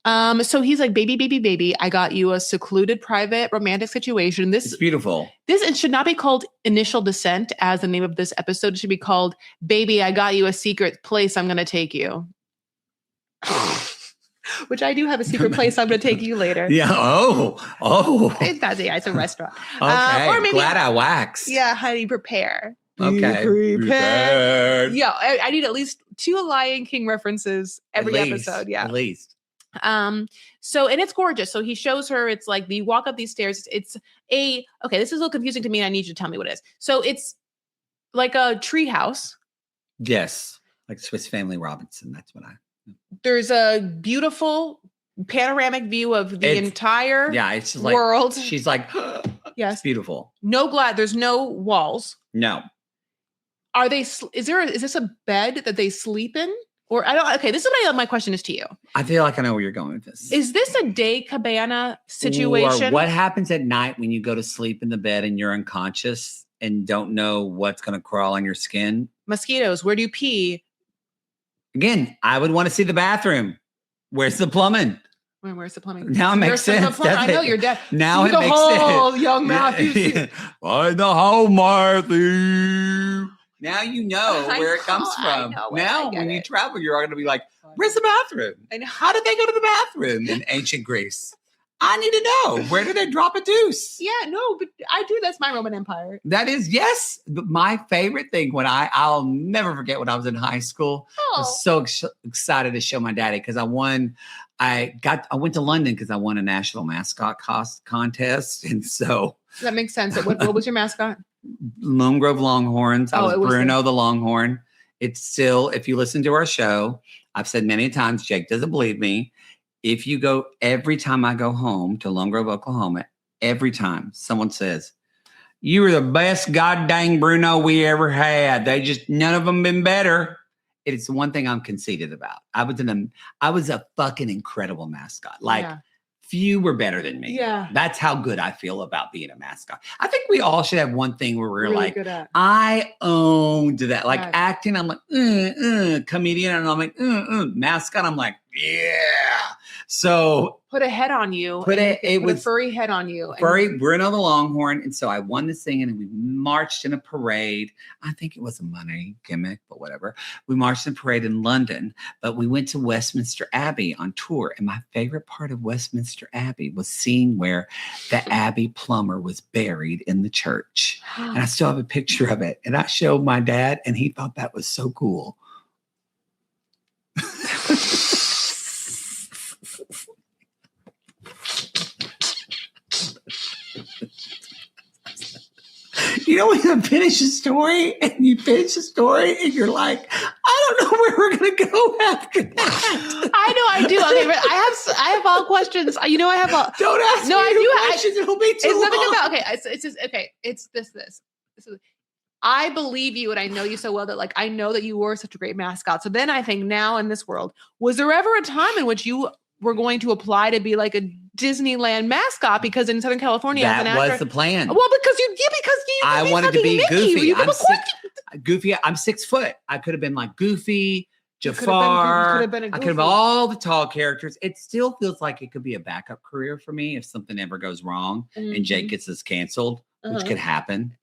So he's like, baby, baby, baby, I got you a secluded, private, romantic situation. It's beautiful. It should not be called Initial Descent as the name of this episode. It should be called Baby, I Got You a Secret Place I'm going to Take You. Which I do have a secret place I'm going to take you later. Yeah. Oh. It's a restaurant. Okay. Or maybe, glad I waxed. Yeah, honey, prepare. Okay. Prepared. Yeah, I need at least 2 Lion King references every episode. Yeah. At least. So, and it's gorgeous. So he shows her, it's like you walk up these stairs. It's okay, this is a little confusing to me and I need you to tell me what it is. So it's like a tree house. Yes. Like Swiss Family Robinson. That's what there's a beautiful panoramic view of the entire it's just like, world. She's like, yes, it's beautiful. No glass. There's no walls. No. Are they, is this a bed that they sleep in? Or this is my question is to you. I feel like I know where you're going with this. Is this a day cabana situation? Or what happens at night when you go to sleep in the bed and you're unconscious and don't know what's going to crawl on your skin? Mosquitoes. Where do you pee? Again, I would want to see the bathroom. Where's the plumbing? Where's the plumbing? Now it makes sense. I know you're dead. Now it makes sense. Young Matthew. Find the hole, Matthew. Now you know where it comes from. Now, when you travel, you're going to be like, where's the bathroom? And how did they go to the bathroom in ancient Greece? I need to know. Where did they drop a deuce? Yeah, no, but I do. That's my Roman Empire. That is, yes. But my favorite thing I'll never forget when I was in high school. I was so excited to show my daddy because I went to London because I won a national mascot contest. And so. That makes sense. What was your mascot? Lone Grove Longhorns. I was Bruno the Longhorn. It's still, if you listen to our show, I've said many times, Jake doesn't believe me. If you go, every time I go home to Lone Grove, Oklahoma, every time someone says, you were the best goddamn Bruno we ever had. None of them been better. It's the one thing I'm conceited about. I was a fucking incredible mascot. Few were better than me. Yeah. That's how good I feel about being a mascot. I think we all should have one thing where we're really like, I owned that. Like acting, I'm like, comedian, and I'm like, mascot, I'm like, yeah. So put a head on you. Put a furry head on you. Furry Bruno the Longhorn. And so I won this thing and we marched in a parade. I think it was a money gimmick, but whatever. We marched in a parade in London, but we went to Westminster Abbey on tour. And my favorite part of Westminster Abbey was seeing where the Abbey plumber was buried in the church. And I still have a picture of it. And I showed my dad and he thought that was so cool. You know, when you finish a story and you're like, I don't know where we're going to go after that. I know I do. Okay, but I have all questions. You know, I have all. Don't ask me questions. It'll be too long. It's nothing about, okay. It's just, okay. It's this. I believe you and I know you so well that like, I know that you were such a great mascot. So then I think now in this world, was there ever a time in which you were going to apply to be like a Disneyland mascot? Because in Southern California, that was the plan. Well, because I wanted to be Goofy. Goofy. I'm 6 foot. I could have been like Goofy, Jafar. I could have been all the tall characters. It still feels like it could be a backup career for me if something ever goes wrong and Jake gets us canceled, which could happen.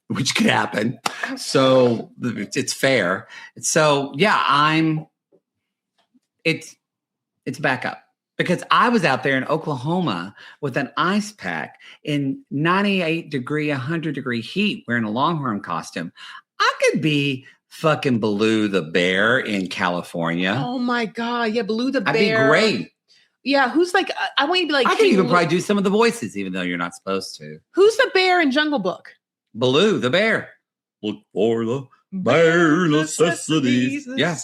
Which could happen. So it's fair. So yeah, it's backup. Because I was out there in Oklahoma with an ice pack in 98 degree, 100 degree heat wearing a Longhorn costume. I could be fucking Baloo the bear in California. Oh my God. Yeah, Baloo the bear. I'd be great. Yeah, who's like, I want you to be like. I could even probably do some of the voices, even though you're not supposed to. Who's the bear in Jungle Book? Baloo the bear. Look for the bare necessities. Yeah.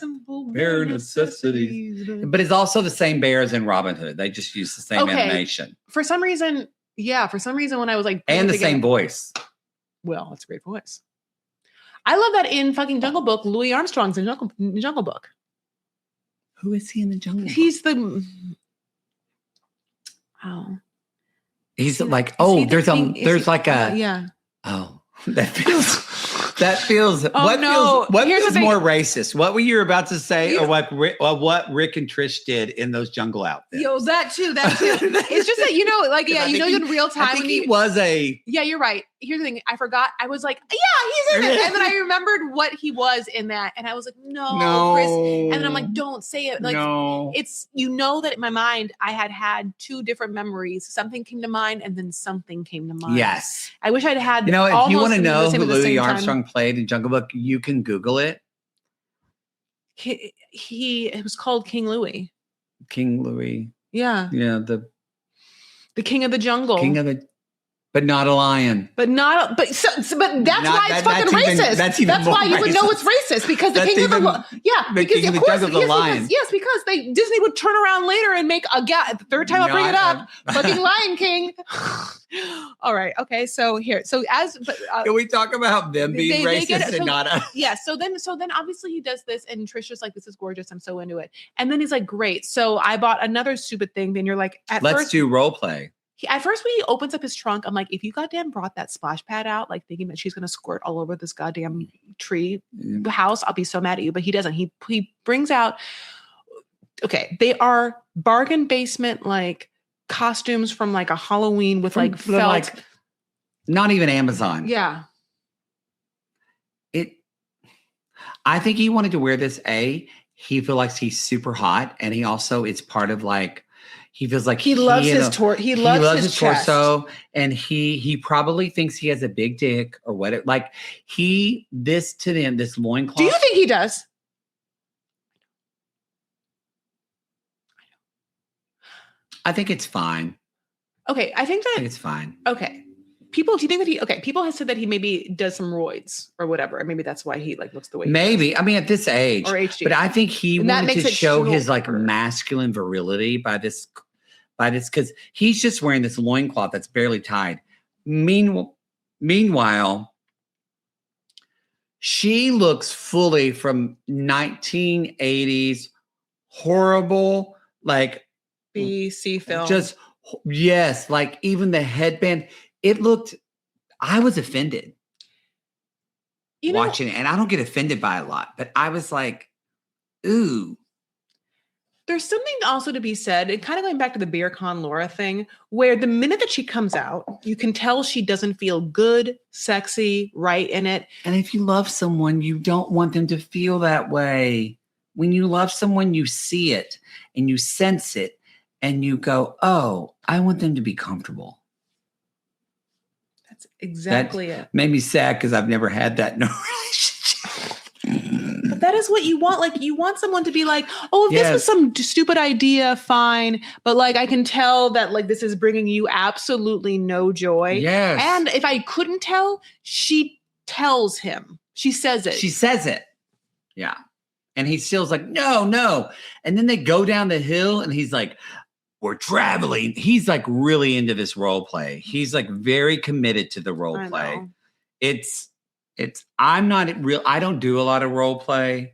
Bare necessities. But it's also the same bear as in Robin Hood. They just use the same animation. For some reason, when I was like. And the same voice. Well, that's a great voice. I love that in fucking Jungle Book, Louis Armstrong's in Jungle Book. Who is he in the Jungle Book? He's the. Oh. He's like, there's like a. Yeah. Oh, that feels. That feels. Oh, what Here's the feels thing. more racist? What were you about to say, or what Rick and Trish did in those jungle outfits? Yo, that too. It's just that in real time. I think he was a. Yeah, you're right. Here's the thing. I forgot. I was like, yeah, he's in it, and then I remembered what he was in that, and I was like, no, Chris. And then I'm like, don't say it. Like, it's that in my mind I had two different memories. Something came to mind, and then something came to mind. Yes. I wish I'd had. If you want to know who Louis Armstrong played in Jungle Book, you can Google it. It was called King Louis. King Louis. Yeah. Yeah. The King of the Jungle. But not a lion. But that's why it's fucking racist. That's why you would know it's racist because the King of the lion. Because Disney would turn around later and make the third time I'll bring it up, fucking Lion King. All right, okay. So can we talk about them being racist and not us? Yeah. So then obviously he does this, and Trisha's like, "This is gorgeous. I'm so into it." And then he's like, "Great." So I bought another stupid thing. Then you're like, let's do role play. At first, when he opens up his trunk, I'm like, if you goddamn brought that splash pad out, like thinking that she's going to squirt all over this goddamn tree house, I'll be so mad at you. But he doesn't. He brings out, okay, they are bargain basement, like costumes from like a Halloween with like felt. Like, not even Amazon. Yeah. I think he wanted to wear this. He feels like he's super hot. And he also, it's part of like, he feels like he loves his torso. He loves his torso, and he probably thinks he has a big dick or whatever. Like this loincloth. Do you think he does? I think it's fine. Okay, I think it's fine. Okay. Do you think that people have said that he maybe does some roids or whatever, and maybe that's why he like looks the way he does. I mean, at this age, or HD. But I think he wanted to show his like masculine virility by this, because he's just wearing this loincloth that's barely tied. Meanwhile, she looks fully from 1980s horrible, like BC film. Just yes, like even the headband. I was offended watching it, and I don't get offended by a lot, but I was like, ooh. There's something also to be said, and kind of going back to the Beer Con Laura thing, where the minute that she comes out, you can tell she doesn't feel good, sexy, right in it. And if you love someone, you don't want them to feel that way. When you love someone, you see it and you sense it and you go, oh, I want them to be comfortable. That's exactly it. Made me sad because I've never had that in a relationship. That is what you want. Like, you want someone to be like, oh, if this was some stupid idea, fine. But like, I can tell that like, this is bringing you absolutely no joy. Yes. And if I couldn't tell, she tells him. She says it. She says it. Yeah. And he still's like, no. And then they go down the hill and he's like, we're traveling. He's like really into this role play. He's like very committed to the role play. I don't do a lot of role play.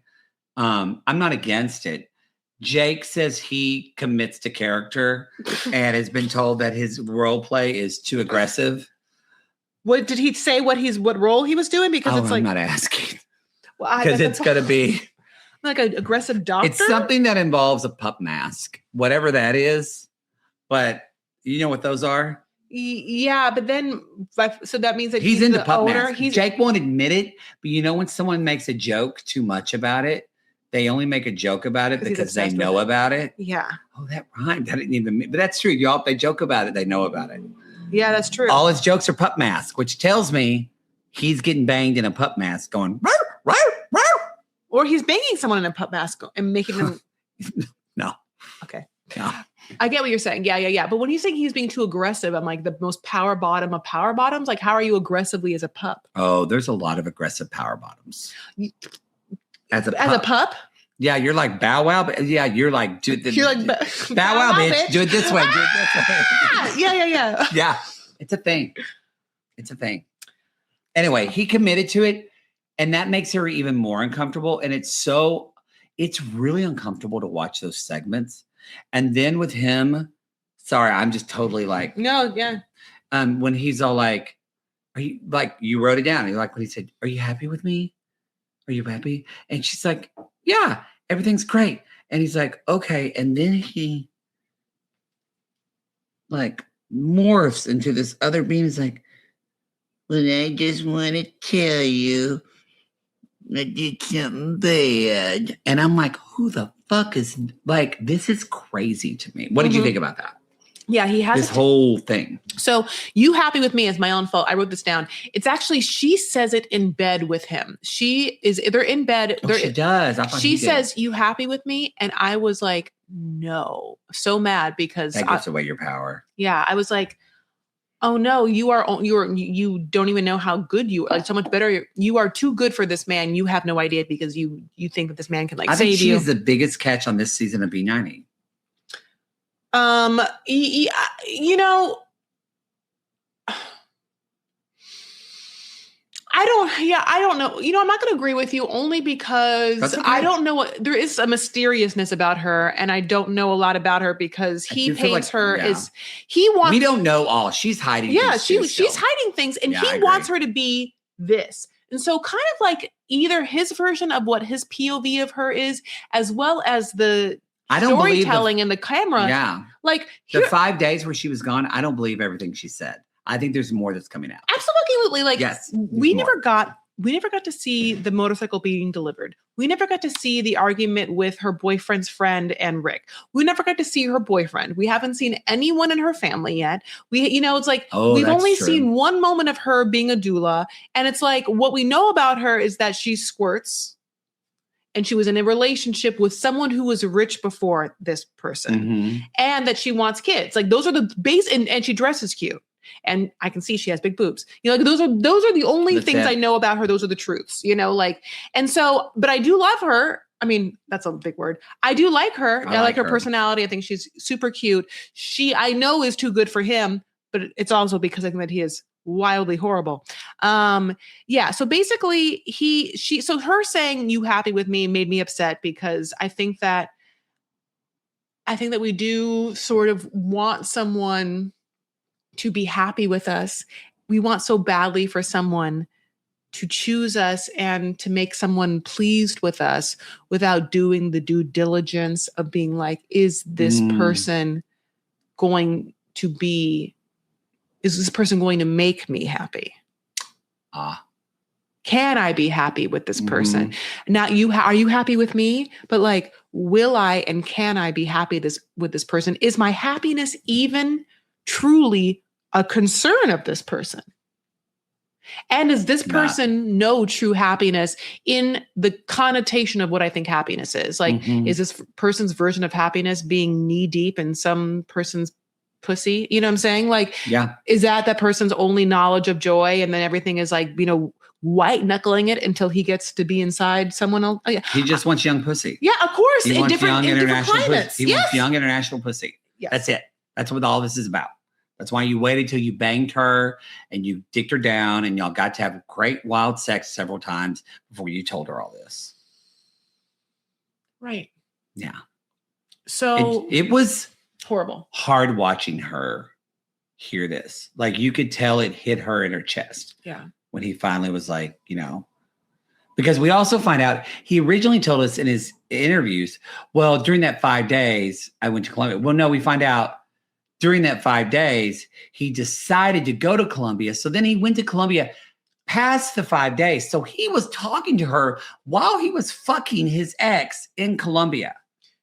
I'm not against it. Jake says he commits to character and has been told that his role play is too aggressive. What did he say? What role he was doing? Because it's like, I'm not asking. Because it's going to be like an aggressive doctor. It's something that involves a pup mask, whatever that is. But you know what those are? Yeah, but then so that means that he's into pup owner. Mask. Jake won't admit it, but you know when someone makes a joke too much about it, they only make a joke about it because they know about it. Yeah. Oh, that rhymed. I didn't even. But that's true. Y'all, they joke about it. They know about it. Yeah, that's true. All his jokes are pup mask, which tells me he's getting banged in a pup mask, going rawr, rawr, rawr. Or he's banging someone in a pup mask and making them. No. Okay. No. I get what you're saying. Yeah. But when you think he's being too aggressive, I'm like the most power bottom of power bottoms. Like, how are you aggressively as a pup? Oh, there's a lot of aggressive power bottoms. As a pup? Yeah, you're like Bow Wow. But yeah, you're like, dude. You're like Bow Wow, bitch. Do it this way. Do it this way. Yeah. Yeah, it's a thing. Anyway, he committed to it, and that makes her even more uncomfortable. And it's really uncomfortable to watch those segments. And then with him, sorry, I'm just totally like, no, yeah. When he's all like, are you like, you wrote it down. You're like, what he said, are you happy with me? Are you happy? And she's like, yeah, everything's great. And he's like, okay. And then he like morphs into this other being. He's like, well, I just want to tell you I did something bad. And I'm like, who the fuck is like, this is crazy to me. What did you think about that? Yeah, he has this whole thing. So you happy with me is my own fault. I wrote this down. It's actually, she says it in bed with him. They're in bed. She does. She says, you happy with me? And I was like, no, so mad because that gives away your power. Yeah. I was like, oh no, you don't even know how good you are. Like so much better. You are too good for this man. You have no idea because you think that this man can like save you. I think she is the biggest catch on this season of B90. You know, I don't know. You know, I'm not going to agree with you only because I don't know there is a mysteriousness about her and I don't know a lot about her because he paints her as he wants. We don't know all. She's hiding. Yeah, she's hiding things and he wants her to be this. And so kind of like either his version of what his POV of her is, as well as the storytelling and the camera. Yeah. Like the 5 days where she was gone, I don't believe everything she said. I think there's more that's coming out. Absolutely. Like yes, we never got to see the motorcycle being delivered. We never got to see the argument with her boyfriend's friend and Rick. We never got to see her boyfriend. We haven't seen anyone in her family yet. It's like we've only seen one moment of her being a doula. And it's like what we know about her is that she squirts. And she was in a relationship with someone who was rich before this person and that she wants kids. Like those are the base and she dresses cute and I can see she has big boobs. You know, like those are the only things I know about her. Those are the truths, you know, like, and so, but I do love her. I mean, that's a big word. I do like her. I like her personality. I think she's super cute. I know is too good for him, but it's also because I think that he is wildly horrible. So basically so her saying you happy with me made me upset because I think that we do sort of want someone to be happy with us. We want so badly for someone to choose us and to make someone pleased with us without doing the due diligence of being like, is this person going to make me happy? Can I be happy with this person? Not you. Are you happy with me? But like, will I and can I be happy with this person? Is my happiness even truly a concern of this person? And does this person know true happiness in the connotation of what I think happiness is? Like, is this person's version of happiness being knee deep in some person's pussy? You know what I'm saying? Like, is that person's only knowledge of joy? And then everything is like, you know, white knuckling it until he gets to be inside someone else. He just wants young pussy. Yeah, of course. He wants young international pussy. He wants young international international pussy. Yes. That's it. That's what all this is about. That's why you waited till you banged her and you dicked her down and y'all got to have great wild sex several times before you told her all this. Right. Yeah. So it was horrible. Hard watching her hear this. Like you could tell it hit her in her chest. Yeah. When he finally was like, you know, because we also find out he originally told us in his interviews, well, during that 5 days, I went to Colombia. Well, no, we find out during that 5 days, he decided to go to Colombia. So then he went to Colombia past the 5 days. So he was talking to her while he was fucking his ex in Colombia.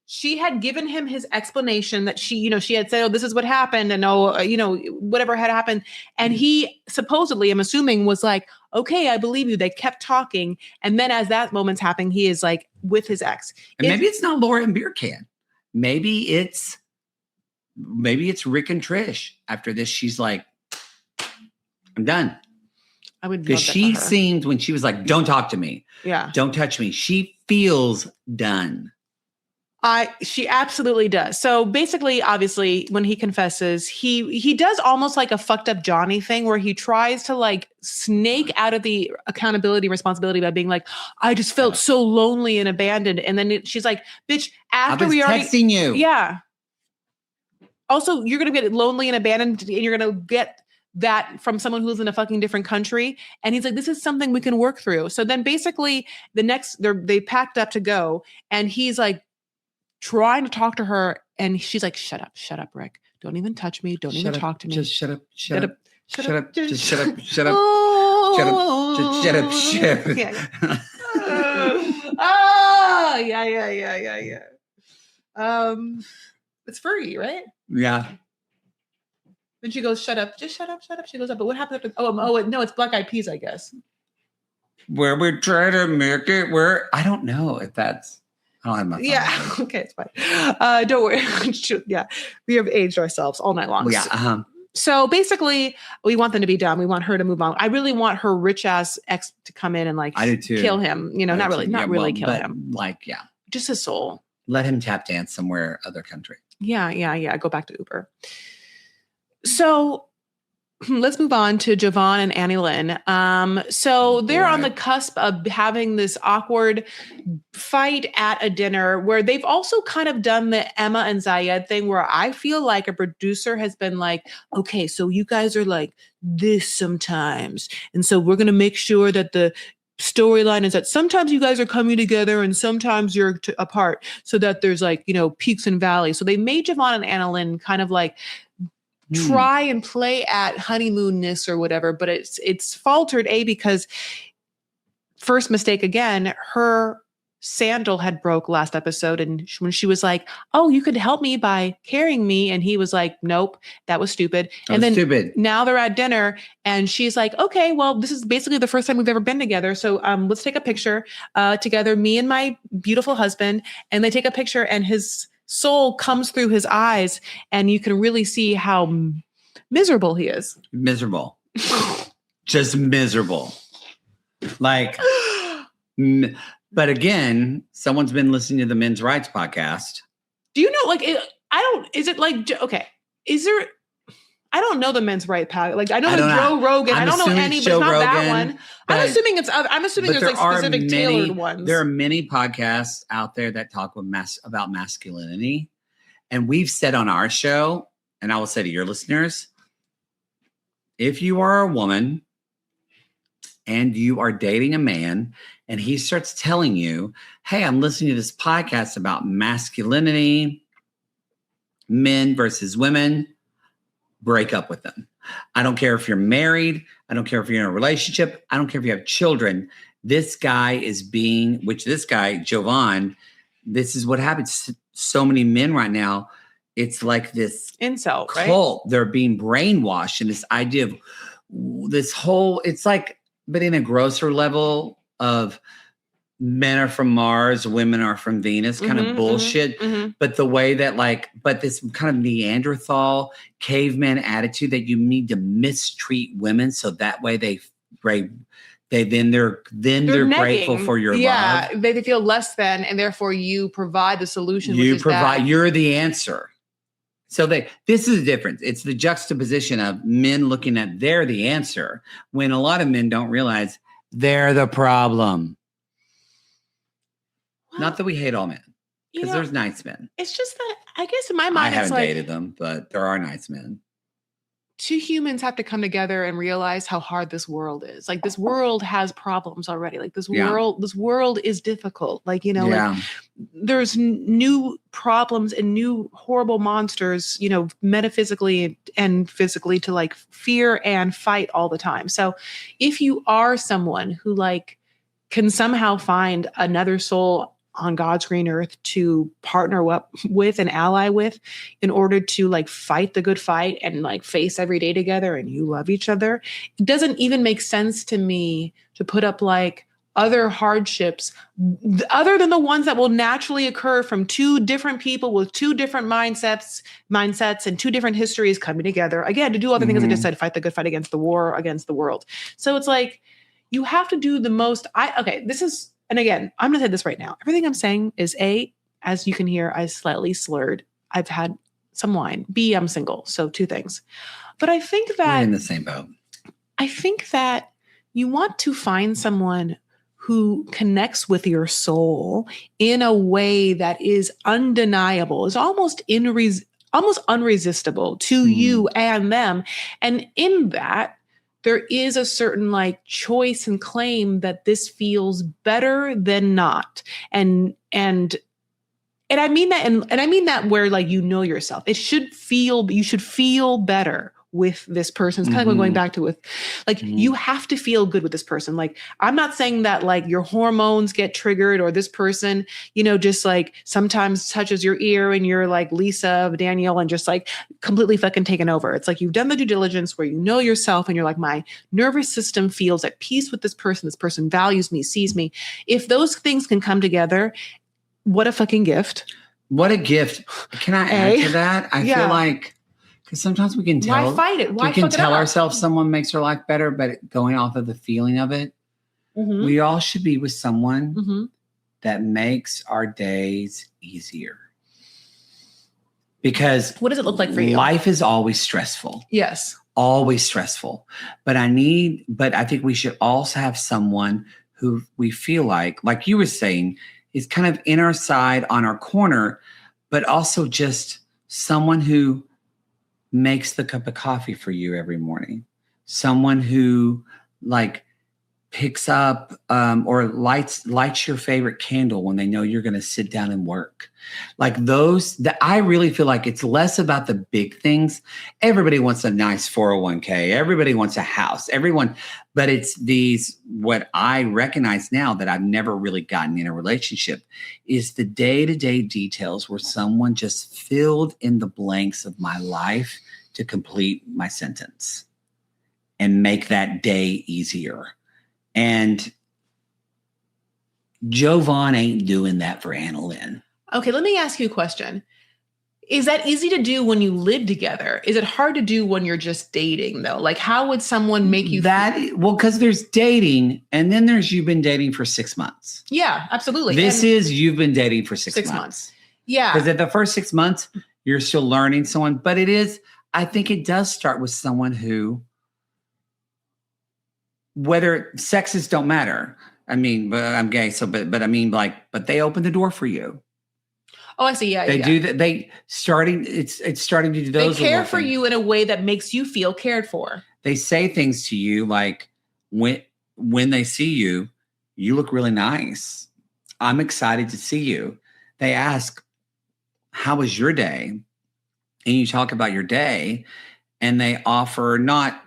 She had given him his explanation that she had said, oh, this is what happened. And, whatever had happened. And he supposedly, I'm assuming, was like, okay, I believe you. They kept talking. And then as that moment's happening, he is like with his ex. And maybe it's not Laura and Beer Can. Maybe it's Rick and Trish. After this, she's like, I'm done. I would, because she seemed, when she was like, don't talk to me. Yeah. Don't touch me. She feels done. She absolutely does. So basically, obviously, when he confesses, he does almost like a fucked up Johnny thing where he tries to like snake out of the accountability responsibility by being like, I just felt so lonely and abandoned. And then she's like, bitch, after we already texting you. Yeah. Also, you're going to get lonely and abandoned and you're going to get that from someone who's in a fucking different country. And he's like, this is something we can work through. So then basically they packed up to go, and he's like trying to talk to her. And she's like, shut up, Rick. Don't even touch me. Don't even talk to me. Just shut up. Shut up. Just shut up. Shut up. Shut up. Yeah. It's furry, right? Yeah. Then she goes, shut up. Just shut up. She goes up. But what happens after? No, it's Black Eyed Peas, I guess. Where we try to make it I don't know if that's. I don't have my phone. Yeah. Okay, it's fine. Don't worry. Yeah. We have aged ourselves all night long. Yeah. So basically, we want them to be done. We want her to move on. I really want her rich ass ex to come in and like I do too. Kill him. Not really kill him. Like, yeah. Just his soul. Let him tap dance somewhere other country. Yeah. Go back to Uber. So let's move on to Jovan and Annie Lynn. So they're on the cusp of having this awkward fight at a dinner where they've also kind of done the Emma and Zayed thing where I feel like a producer has been like, okay, so you guys are like this sometimes. And so we're going to make sure that the storyline is that sometimes you guys are coming together and sometimes you're apart so that there's like, peaks and valleys. So they made Jovan and Annie Lynn kind of like try and play at honeymoonness or whatever, but it's faltered because first mistake again, her sandal had broke last episode, and when she was like, "Oh, you could help me by carrying me," and he was like, "Nope, that was stupid." Now they're at dinner, and she's like, "Okay, well, this is basically the first time we've ever been together, so let's take a picture together, me and my beautiful husband." And they take a picture, and his soul comes through his eyes, and you can really see how miserable he is. Miserable. Just miserable. Like, but again, someone's been listening to the Men's Rights podcast. Do you know, I don't know the Men's Rights podcast. Like, I know Joe Rogan. I don't know any, but it's not that one. I'm assuming there's like specific tailored ones. There are many podcasts out there that talk about masculinity. And we've said on our show, and I will say to your listeners, if you are a woman and you are dating a man and he starts telling you, hey, I'm listening to this podcast about masculinity, men versus women, break up with them. I don't care if you're married. I don't care if you're in a relationship. I don't care if you have children. This guy, Jovan, this is what happens to so many men right now. It's like this incel cult. Right? They're being brainwashed. And this idea of this whole, it's like, but in a grosser level of men are from Mars, women are from Venus kind of bullshit. Mm-hmm. But the way that but this kind of Neanderthal caveman attitude that you need to mistreat women. So that way they're grateful for your love. Yeah, they feel less than, and therefore you provide the solution. You're the answer. So this is the difference. It's the juxtaposition of men looking at they're the answer when a lot of men don't realize they're the problem. Well, not that we hate all men, because there's nice men. It's just that I guess in my mind, I haven't dated them, but there are nice men. Two humans have to come together and realize how hard this world is. Like, this world has problems already. Like, this world is difficult. Like, like there's new problems and new horrible monsters, metaphysically and physically to like fear and fight all the time. So if you are someone who can somehow find another soul on God's green earth to partner with and ally with in order to fight the good fight and face every day together, and you love each other, it doesn't even make sense to me to put up other hardships other than the ones that will naturally occur from two different people with two different mindsets and two different histories coming together again to do all the things I just said, fight the good fight against the war against the world. So it's you have to do the most. And again, I'm going to say this right now. Everything I'm saying is as you can hear, I slightly slurred. I've had some wine. B, I'm single. So two things. But I think that... We're in the same boat. I think that you want to find someone who connects with your soul in a way that is undeniable, is almost almost unresistible to you and them. And in that, there is a certain like choice and claim that this feels better than not. And I mean that, and I mean that where like, you know yourself, you should feel better with this person. It's kind of going back to with like, you have to feel good with this person. Like, I'm not saying that like your hormones get triggered or this person, you know, just like sometimes touches your ear and you're like Lisa, Danielle, and just like completely fucking taken over. It's like, you've done the due diligence where you know yourself and you're like, my nervous system feels at peace with this person values me, sees me. If those things can come together, what a fucking gift. What a gift. Can I add to that? I feel like, because sometimes we can tell. Why fight it? Why we can tell ourselves someone makes our life better, but going off of the feeling of it, we all should be with someone that makes our days easier. Because what does it look like for you? Life is always stressful. Yes. Always stressful. But I think we should also have someone who we feel like you were saying, is kind of in our side, on our corner, but also just someone who makes the cup of coffee for you every morning. Someone who like picks up or lights your favorite candle when they know you're going to sit down and work. Like those, that I really feel like it's less about the big things. Everybody wants a nice 401k. Everybody wants a house. But it's these, what I recognize now that I've never really gotten in a relationship is the day-to-day details where someone just filled in the blanks of my life to complete my sentence and make that day easier. And Jovan ain't doing that for Anna Lynn. Okay, let me ask you a question. Is that easy to do when you live together? Is it hard to do when you're just dating, though? Like, how would someone make you well, because there's dating, and then there's you've been dating for 6 months. Yeah, absolutely. This is you've been dating for 6 months. Yeah. Because at the first 6 months, you're still learning someone. But I think it does start with someone who, whether sexes don't matter. I mean, but I'm gay, so but I mean, like, but they open the door for you. Oh, I see. Yeah, they do that. It's starting to do those. They care for you in a way that makes you feel cared for. They say things to you like when they see you, you look really nice. I'm excited to see you. They ask, "How was your day?" And you talk about your day, and they offer not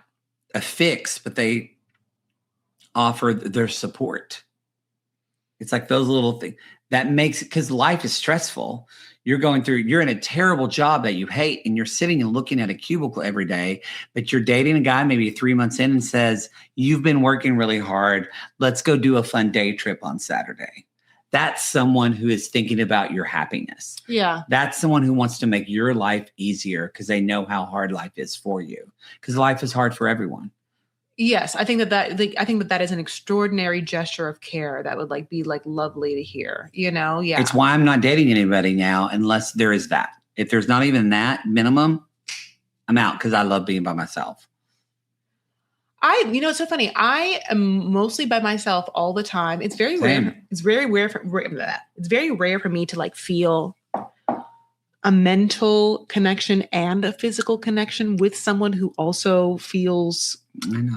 a fix, but they offer their support. It's like those little things that makes it, because life is stressful. You're in a terrible job that you hate, and you're sitting and looking at a cubicle every day, but you're dating a guy maybe 3 months in and says, "You've been working really hard. Let's go do a fun day trip on Saturday." That's someone who is thinking about your happiness. Yeah. That's someone who wants to make your life easier because they know how hard life is for you, because life is hard for everyone. Yes, I think that is an extraordinary gesture of care that would be lovely to hear, you know? Yeah. It's why I'm not dating anybody now unless there is that. If there's not even that minimum, I'm out because I love being by myself. It's so funny. I am mostly by myself all the time. It's very rare. It's very rare it's very rare for me to feel a mental connection and a physical connection with someone who also feels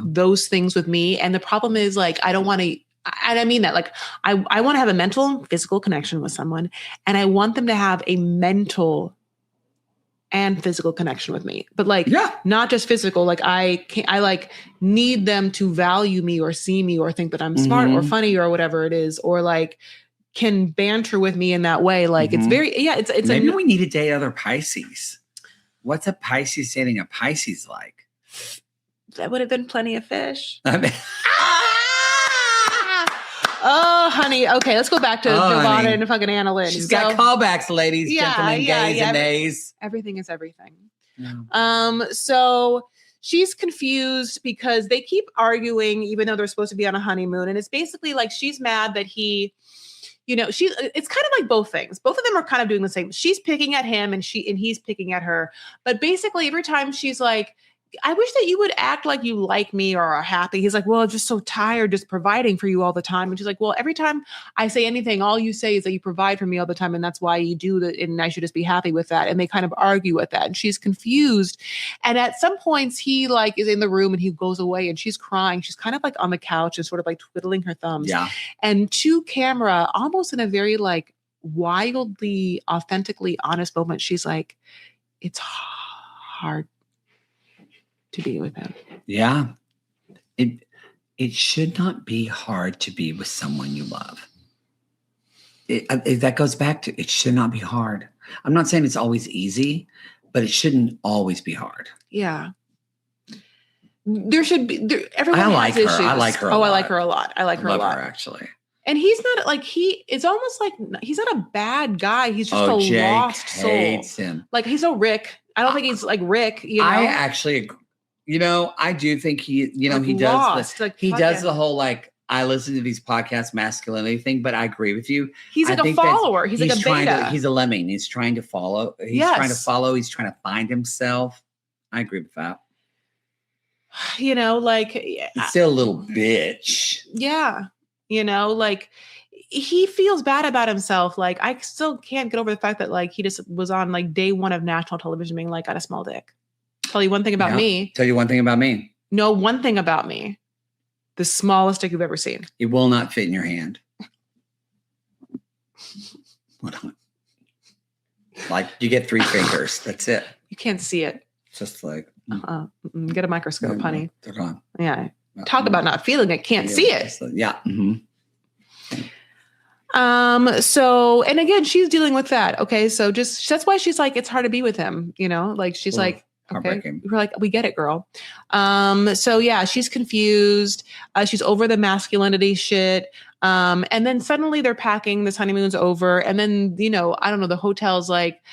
those things with me. And the problem is I don't want to, and I mean that I want to have a mental and physical connection with someone, and I want them to have a mental and physical connection with me, but not just physical. I need them to value me or see me or think that I'm smart or funny or whatever it is, or can banter with me in that way. It's very, it's maybe we need to date other Pisces. What's a Pisces dating a Pisces like? That would have been plenty of fish. Oh, honey. Okay, let's go back to Giovanna and fucking Anna Lynn. She's got callbacks, ladies, gentlemen, gays, and nays. Everything is everything. Yeah. So she's confused because they keep arguing, even though they're supposed to be on a honeymoon. And it's basically she's mad that he, it's kind of like both things. Both of them are kind of doing the same. She's picking at him and he's picking at her. But basically every time she's I wish that you would act like you like me or are happy. He's like, well, I'm just so tired just providing for you all the time. And she's like, well, every time I say anything, all you say is that you provide for me all the time. And that's why you do that. And I should just be happy with that. And they kind of argue with that. And she's confused. And at some points he like is in the room and he goes away and she's crying. She's kind of like on the couch and sort of like twiddling her thumbs. Yeah. And to camera, almost in a very like wildly, authentically honest moment, she's like, it's hard to be with him. Yeah. It should not be hard to be with someone you love. That goes back to, it should not be hard. I'm not saying it's always easy, but it shouldn't always be hard. Yeah. There should be, everyone I like has her. issues. I like her a I lot. like her a lot. I like her a love lot. her, actually. And he's not like, it's almost like, he's not a bad guy. He's just a Jake lost soul. hates him. Like he's no Rick. I don't think he's like Rick, you know? I actually, I do think he, like he lost, does, like, he does fucking- the whole, like, I listen to these podcasts masculinity thing, but I agree with you. He's like a follower. He's like a beta. He's a lemming. He's trying to follow. He's trying to follow. He's trying to find himself. I agree with that. Like He's still a little bitch. Yeah. Like he feels bad about himself. Like I still can't get over the fact that like he just was on like day one of national television being like, got a small dick. Tell you one thing about me. Tell you one thing about me. No, one thing about me. The smallest dick you've ever seen. It will not fit in your hand. What on? Like you get 3 fingers. That's it. You can't see it. Just like get a microscope, honey. They're gone. Yeah. Talk about not feeling it. Can't see it. Yeah. Mm-hmm. So, and again, she's dealing with that. Okay. So that's why she's like, it's hard to be with him, like she's like, okay, we're like, we get it, girl. So yeah, she's confused. She's over the masculinity shit. And then suddenly they're packing, this honeymoon's over. And then, I don't know, the hotel's like,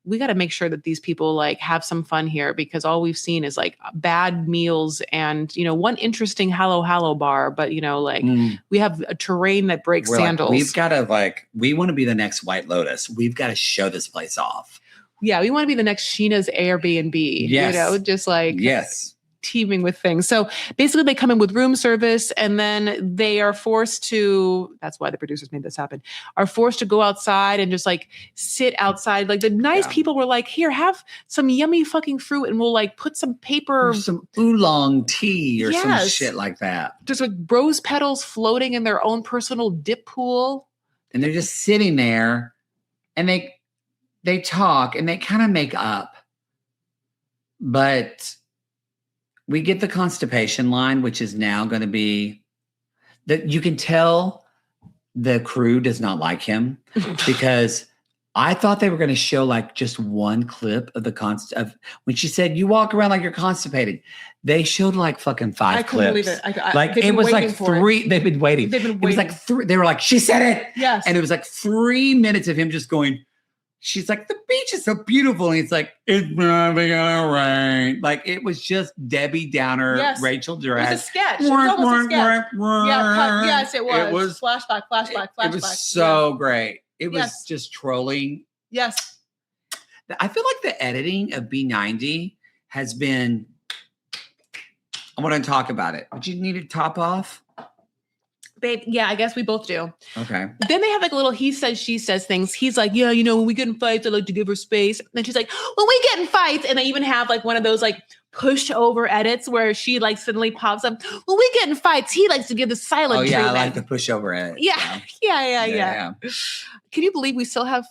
we got to make sure that these people like have some fun here because all we've seen is like bad meals and, one interesting hello bar, but we have a terrain that breaks sandals. We've got to we want to be the next White Lotus. We've got to show this place off. Yeah. We want to be the next Sheena's Airbnb, just like teeming with things. So basically they come in with room service and then they are forced to, that's why the producers made this happen, are forced to go outside and just like sit outside. Like the nice people were like, here, have some yummy fucking fruit and we'll like put some paper. Or some oolong tea or some shit like that. Just like rose petals floating in their own personal dip pool. And they're just sitting there and they talk and they kind of make up. But we get the constipation line, which is now going to be that you can tell the crew does not like him because I thought they were going to show like just one clip of of when she said, you walk around like you're constipated. They showed like fucking 5 clips. I couldn't believe it. It was like 3. They've been waiting. It was like 3. They were like, she said it. Yes. And it was like 3 minutes of him just going, she's like, the beach is so beautiful. And he's like, it's probably gonna rain. Like, it was just Debbie Downer, Rachel Durant. It was a sketch. It was almost a sketch. Yes, it was. Flashback. It was so great. It was just trolling. Yes. I feel like the editing of B90 has been, I want to talk about it. Would you need to top off? Babe, yeah, I guess we both do. Okay. Then they have like a little he says, she says things. He's like, yeah, when we get in fights, I like to give her space. And then she's like, when we get in fights. And they even have like one of those like push over edits where she like suddenly pops up. When we get in fights, he likes to give the silent treatment. I like the push over edit. Yeah. Can you believe we still have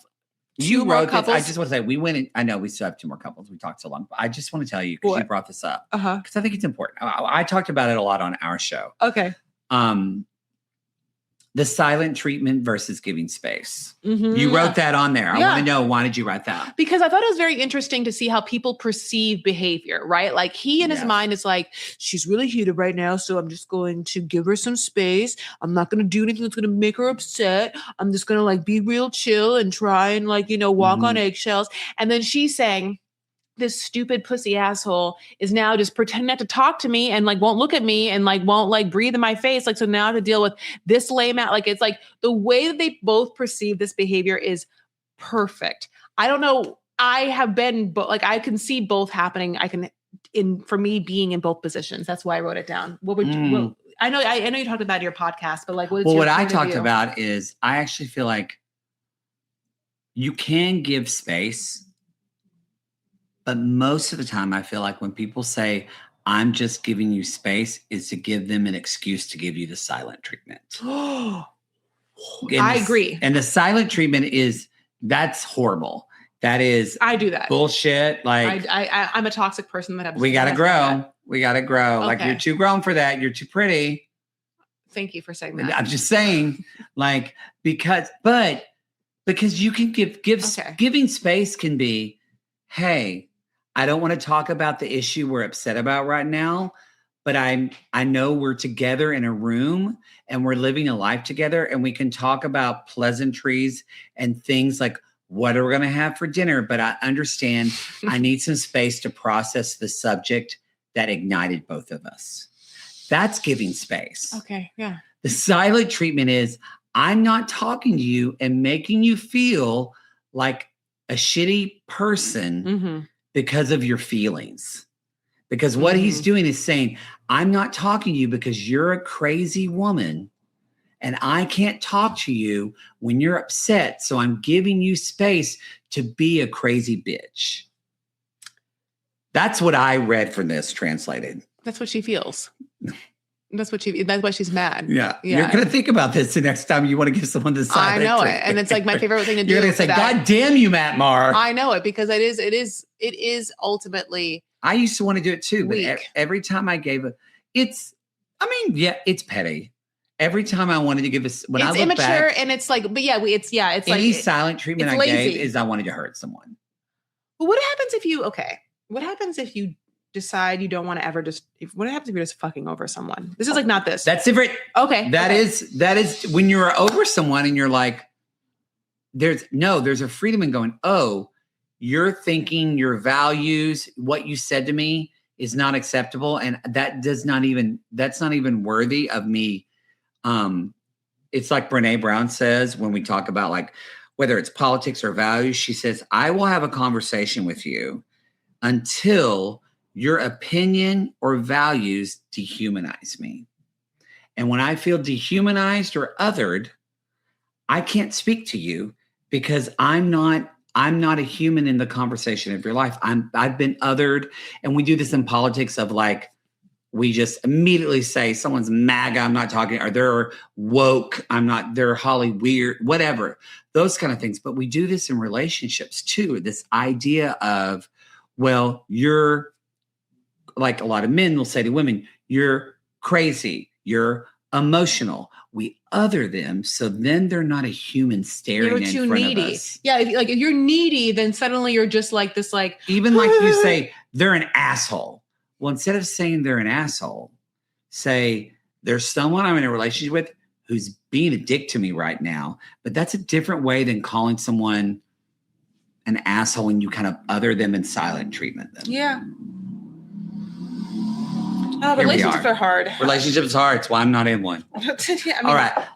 two more couples? I just want to say I know we still have 2 more couples. We talked so long, but I just want to tell you because you brought this up. Because I think it's important. I talked about it a lot on our show. Okay. The silent treatment versus giving space. Mm-hmm. You wrote that on there. I want to know, why did you write that? Because I thought it was very interesting to see how people perceive behavior, right? Like he in his mind is like, she's really heated right now, so I'm just going to give her some space. I'm not going to do anything that's going to make her upset. I'm just going to like be real chill and try and like, walk on eggshells. And then she's saying, this stupid pussy asshole is now just pretending not to talk to me and like won't look at me and like won't like breathe in my face. Like, so now I have to deal with this lame out. Like, it's like the way that they both perceive this behavior is perfect. I don't know. I have been, but like, I can see both happening. I can for me being in both positions. That's why I wrote it down. What would you, I know you talked about it in your podcast, but like, what I talked about is I actually feel like you can give space, but most of the time I feel like when people say, I'm just giving you space, is to give them an excuse to give you the silent treatment. I agree. And the silent treatment that's horrible. That is, I do that bullshit. Like I'm a toxic person we got to grow. We got to grow. Okay. Like you're too grown for that. You're too pretty. Thank you for saying that. I'm just saying, like, because you can giving space can be, hey, I don't want to talk about the issue we're upset about right now, but I know we're together in a room and we're living a life together and we can talk about pleasantries and things like, what are we going to have for dinner? But I understand I need some space to process the subject that ignited both of us. That's giving space. Okay. Yeah. The silent treatment is I'm not talking to you and making you feel like a shitty person because of your feelings. Because what he's doing is saying, I'm not talking to you because you're a crazy woman. And I can't talk to you when you're upset. So I'm giving you space to be a crazy bitch. That's what I read from this translated. That's what she feels. That's why she's mad. Yeah. You're going to think about this the next time you want to give someone the silent I know treatment. it. And it's like my favorite thing to do. You're going to say, God damn you, Matt Marr. I know it because it is ultimately. I used to want to do it too. Weak. But every time I gave it's petty. Every time I wanted to give when I look immature back, and it's like, but yeah, it's any like silent treatment I gave is I wanted to hurt someone. But what happens if you decide you don't want to ever what happens if you're just fucking over someone? This is like not this. That's different. Okay. That is when you're over someone and you're like, there's a freedom in going, oh, you're thinking your values, what you said to me is not acceptable. And that's not even worthy of me. It's like Brene Brown says when we talk about like whether it's politics or values, she says, I will have a conversation with you until your opinion or values dehumanize me. And when I feel dehumanized or othered, I can't speak to you because I'm not a human in the conversation of your life. I've been othered. And we do this in politics of like, we just immediately say someone's MAGA, I'm not talking, or they're woke, they're Holly weird, whatever, those kind of things. But we do this in relationships too. This idea of, well, you're like a lot of men will say to women, you're crazy, you're emotional. We other them. So then they're not a human staring in front of us. Yeah. If you're needy, then suddenly you're just like this, like, even like you say, they're an asshole. Well, instead of saying they're an asshole, say there's someone I'm in a relationship with who's being a dick to me right now. But that's a different way than calling someone an asshole and you kind of other them and silent treatment them. Yeah. Relationships are hard. Relationships are hard. That's why I'm not in one. All right.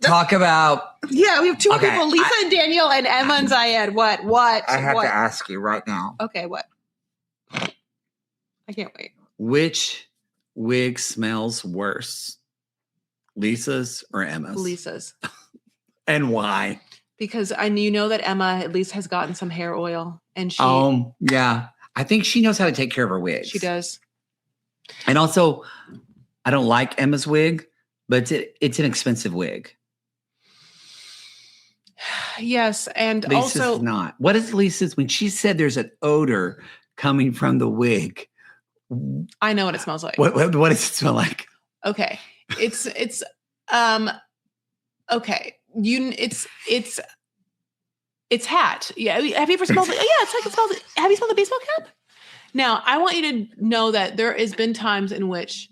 Talk about. Yeah, we have two people, Lisa and Daniel and Emma and Zayed. What? I have to ask you right now. Okay, what? I can't wait. Which wig smells worse? Lisa's or Emma's? Lisa's. And why? Because you know that Emma at least has gotten some hair oil. And she. Yeah. I think she knows how to take care of her wigs. She does. And also, I don't like Emma's wig, but it's an expensive wig. Yes. And Lisa's also. not. What is Lisa's? When she said there's an odor coming from the wig. I know what it smells like. What does it smell like? Okay. It's okay. It's hat. Yeah. Have you ever smelled it? Yeah, it's like it smells. Have you smelled a baseball cap? Now, I want you to know that there has been times in which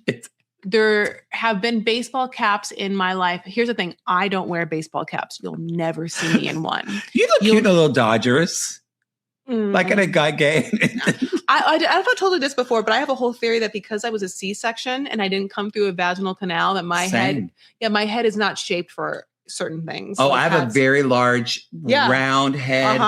there have been baseball caps in my life. Here's the thing. I don't wear baseball caps. You'll never see me in one. You look cute in a little Dodgers. Like in a guy game. I've told you this before, but I have a whole theory that because I was a C-section and I didn't come through a vaginal canal, that my head is not shaped for certain things. Oh, like I have hats. a very large round head.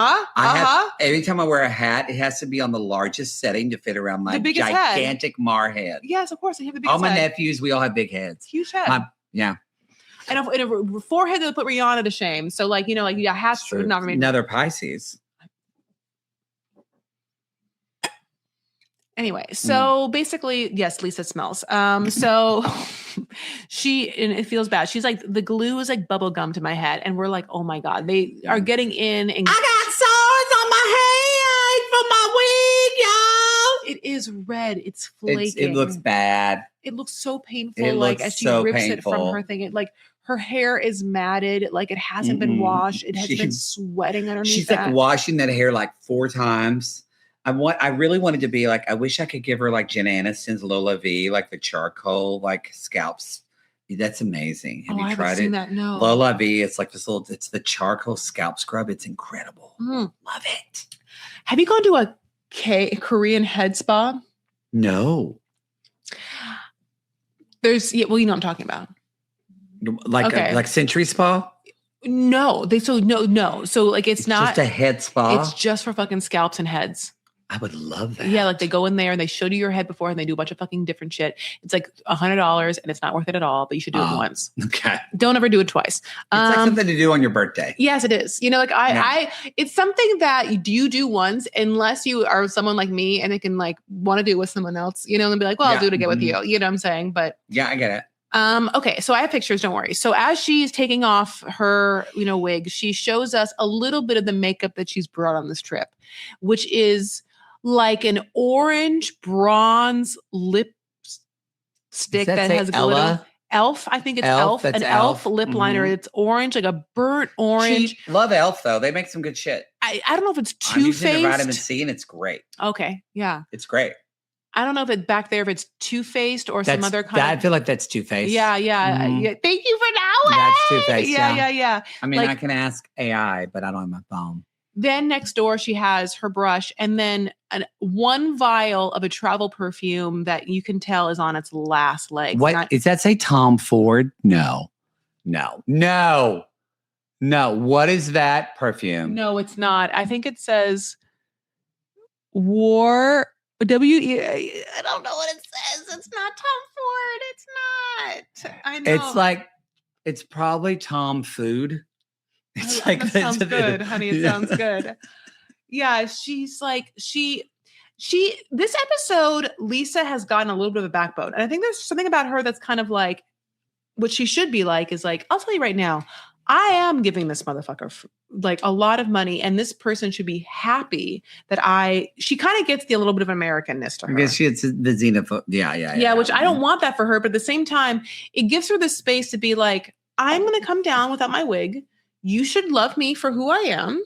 Every time I wear a hat, it has to be on the largest setting to fit around my gigantic Mar head. Yes, of course. I have the biggest all my nephews, we all have big heads. Huge head. Yeah. And a forehead that would put Rihanna to shame. So like, you know, like hats would not remain. Another Pisces. Anyway, so basically, yes, Lisa smells. So and it feels bad. She's like, the glue is like bubble gum to my head. And we're like, oh my God, they are getting in. And I got sores on my head from my wig, y'all. It is red. It's flaking. It looks bad. It looks so painful. Like as she rips it from her thing, like her hair is matted. Like it hasn't been washed. It has been sweating underneath. She's like washing that hair like 4 times. I really wanted to be like, I wish I could give her like Jen Aniston's Lola V, like the charcoal, like scalps. That's amazing. Have you tried it? That, no. Lola V, it's like this little, it's the charcoal scalp scrub. It's incredible. Love it. Have you gone to a Korean head spa? No. Well, you know what I'm talking about. Like Century Spa? No. No. So like it's not just a head spa. It's just for fucking scalps and heads. I would love that. Yeah, like they go in there and they show you your head before and they do a bunch of fucking different shit. It's like $100 and it's not worth it at all, but you should do it once. Okay. Don't ever do it twice. It's like something to do on your birthday. Yes, it is. You know, like it's something that you do once unless you are someone like me and it can like want to do it with someone else, you know, and be like, well, I'll do it again with you. You know what I'm saying? But yeah, I get it. Okay, so I have pictures, don't worry. So as she's taking off her, wig, she shows us a little bit of the makeup that she's brought on this trip, which is like an orange bronze lipstick that has glitter. Elf, I think it's Elf. An Elf lip liner. It's orange, like a burnt orange. Love Elf though. They make some good shit. I don't know if it's Too Faced. I'm using the vitamin C and it's great. Okay, yeah. It's great. I don't know if it's back there, if it's Too Faced or some other kind. I feel like that's Too Faced. Yeah. Thank you for knowing. That's Too Faced. Yeah. I mean, I can ask AI, but I don't have my phone. Then next door, she has her brush and then one vial of a travel perfume that you can tell is on its last leg. What does that say? Tom Ford? No. What is that perfume? No, it's not. I think it says War. W-E. I don't know what it says. It's not Tom Ford. It's not. I know. It's probably Tom Food. It's that sounds good, honey. It sounds good. Yeah, she's like, this episode, Lisa has gotten a little bit of a backbone. And I think there's something about her that's kind of like, what she should be like is like, I'll tell you right now, I am giving this motherfucker like a lot of money, and this person should be happy that she kind of gets a little bit of Americanness to her. I guess it's the xenophobe. Yeah. Which I don't want that for her. But at the same time, it gives her the space to be like, I'm going to come down without my wig. You should love me for who I am.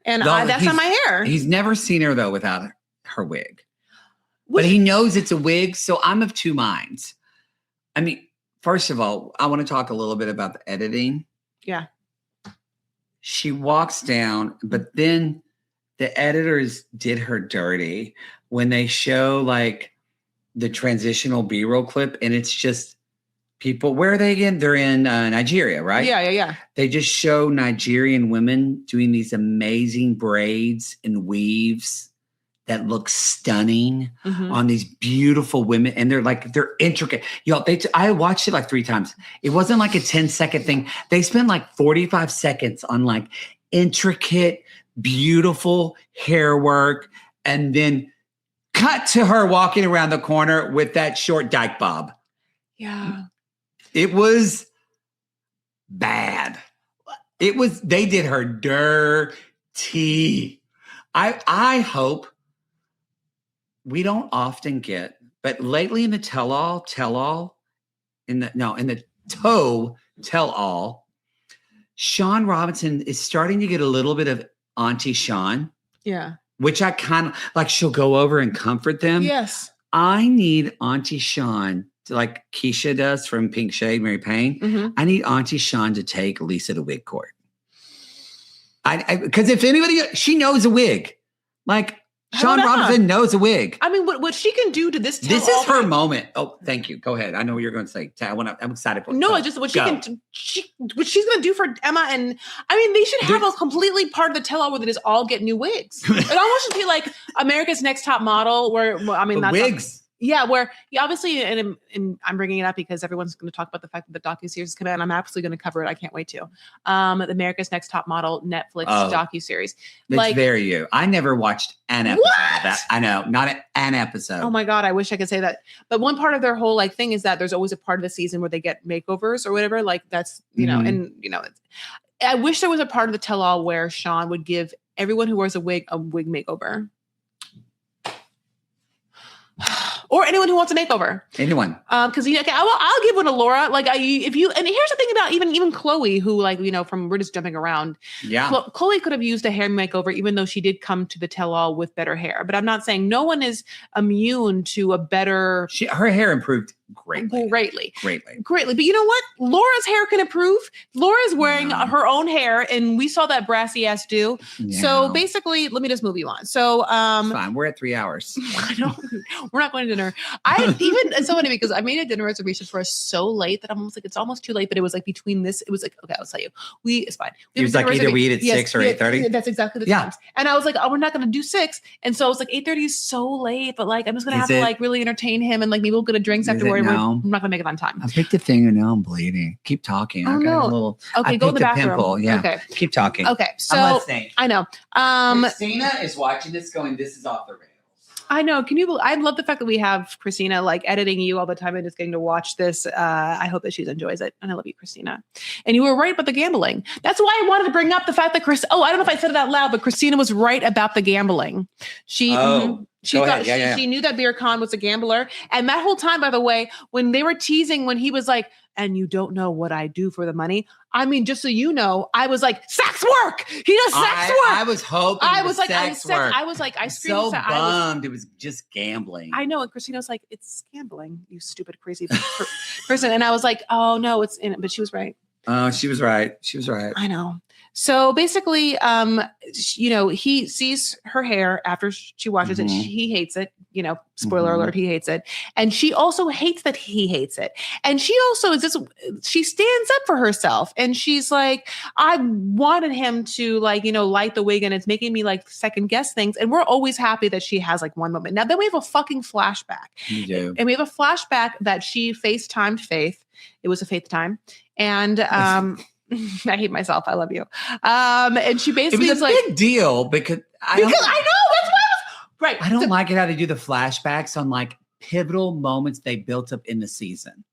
And that's not my hair. He's never seen her though without her wig. But he knows it's a wig. So I'm of two minds. I mean, first of all, I want to talk a little bit about the editing. Yeah. She walks down, but then the editors did her dirty when they show like the transitional B-roll clip, and it's just people. Where are they again? They're in Nigeria, right? Yeah. They just show Nigerian women doing these amazing braids and weaves that look stunning on these beautiful women. And they're intricate. I watched it like 3 times. It wasn't like a 10-second thing. They spent like 45 seconds on like intricate, beautiful hair work. And then cut to her walking around the corner with that short dyke bob. Yeah. It was bad. They did her dirty. I hope we don't often get, but lately in the tell-all, in the tell-all, Sean Robinson is starting to get a little bit of Auntie Sean. Yeah. Which I kind of like, she'll go over and comfort them. Yes. I need Auntie Sean to, like Keisha does from Pink Shade, Mary Payne. I need Auntie Sean to take Lisa to wig court. Because if anybody, she knows a wig. Like, Sean Robinson knows a wig. I mean, what she can do to this. This is her moment. Oh, thank you. Go ahead. I know what you're going to say. I'm excited for it. No, just what what she's going to do for Emma. And I mean, they should have a completely part of the tell-all where they just all get new wigs. It almost should be like America's Next Top Model, where, well, I mean, that's wigs. Yeah, where obviously, and I'm bringing it up because everyone's going to talk about the fact that the docuseries is coming out, and I'm absolutely going to cover it. I can't wait to. The America's Next Top Model Netflix docuseries. It's very you. I never watched an episode of that. I know, not an episode. Oh my God, I wish I could say that. But one part of their whole thing is that there's always a part of the season where they get makeovers or whatever. Like that's and I wish there was a part of the tell-all where Sean would give everyone who wears a wig makeover. Or anyone who wants a makeover. Anyone. Because I'll give one to Laura. And here's the thing about even Chloe, who we're just jumping around. Yeah. Chloe could have used a hair makeover, even though she did come to the tell-all with better hair. But I'm not saying no one is immune to a better. Her hair improved greatly. But you know what? Laura's hair can improve. Laura's wearing her own hair, and we saw that brassy ass do. Yeah. So basically, let me just move you on. So it's fine. We're at 3 hours. I know. We're not going to dinner. It's so funny because I made a dinner reservation for us so late that I'm almost like, it's almost too late, but it was like between this, it was like, okay, I'll tell you. It's fine. It was like either we eat at 6 or 8:30. That's exactly the times. And I was like, oh, we're not going to do 6. And so I was like, 8:30 is so late, but I'm just going to have to really entertain him. And maybe we'll go to drinks afterward. I'm not going to make it on time. I picked a finger. Now I'm bleeding. Keep talking. Oh, no. Okay, go to the bathroom. Pimple. Yeah. Okay. Keep talking. Okay. So I'm listening. I know. Christina is watching this going, this is off the rails. I know. I love the fact that we have Christina editing you all the time and just getting to watch this. I hope that she enjoys it. And I love you, Christina. And you were right about the gambling. That's why I wanted to bring up the fact that I don't know if I said it out loud, but Christina was right about the gambling. She thought she knew that Beer Khan was a gambler. And that whole time, by the way, when they were teasing, when he was like, and you don't know what I do for the money. I mean, just so you know, I was like, sex work. He does sex work. I was hoping I screamed. So bummed. It was just gambling. I know. And Christina was like, it's gambling, you stupid, crazy person. And I was like, oh no, it's in it. But she was right. Oh, she was right. I know. So basically, he sees her hair after she watches it. He hates it. Spoiler alert, he hates it. And she also hates that he hates it. And she also she stands up for herself. And she's like, I wanted him to light the wig, and it's making me second guess things. And we're always happy that she has one moment. Now then we have a fucking flashback. We do. And we have a flashback that she FaceTimed Faith. It was a Faith time. And I hate myself. I love you. And she basically it was a big deal because I know that's why I was right. I don't like it how they do the flashbacks on pivotal moments they built up in the season.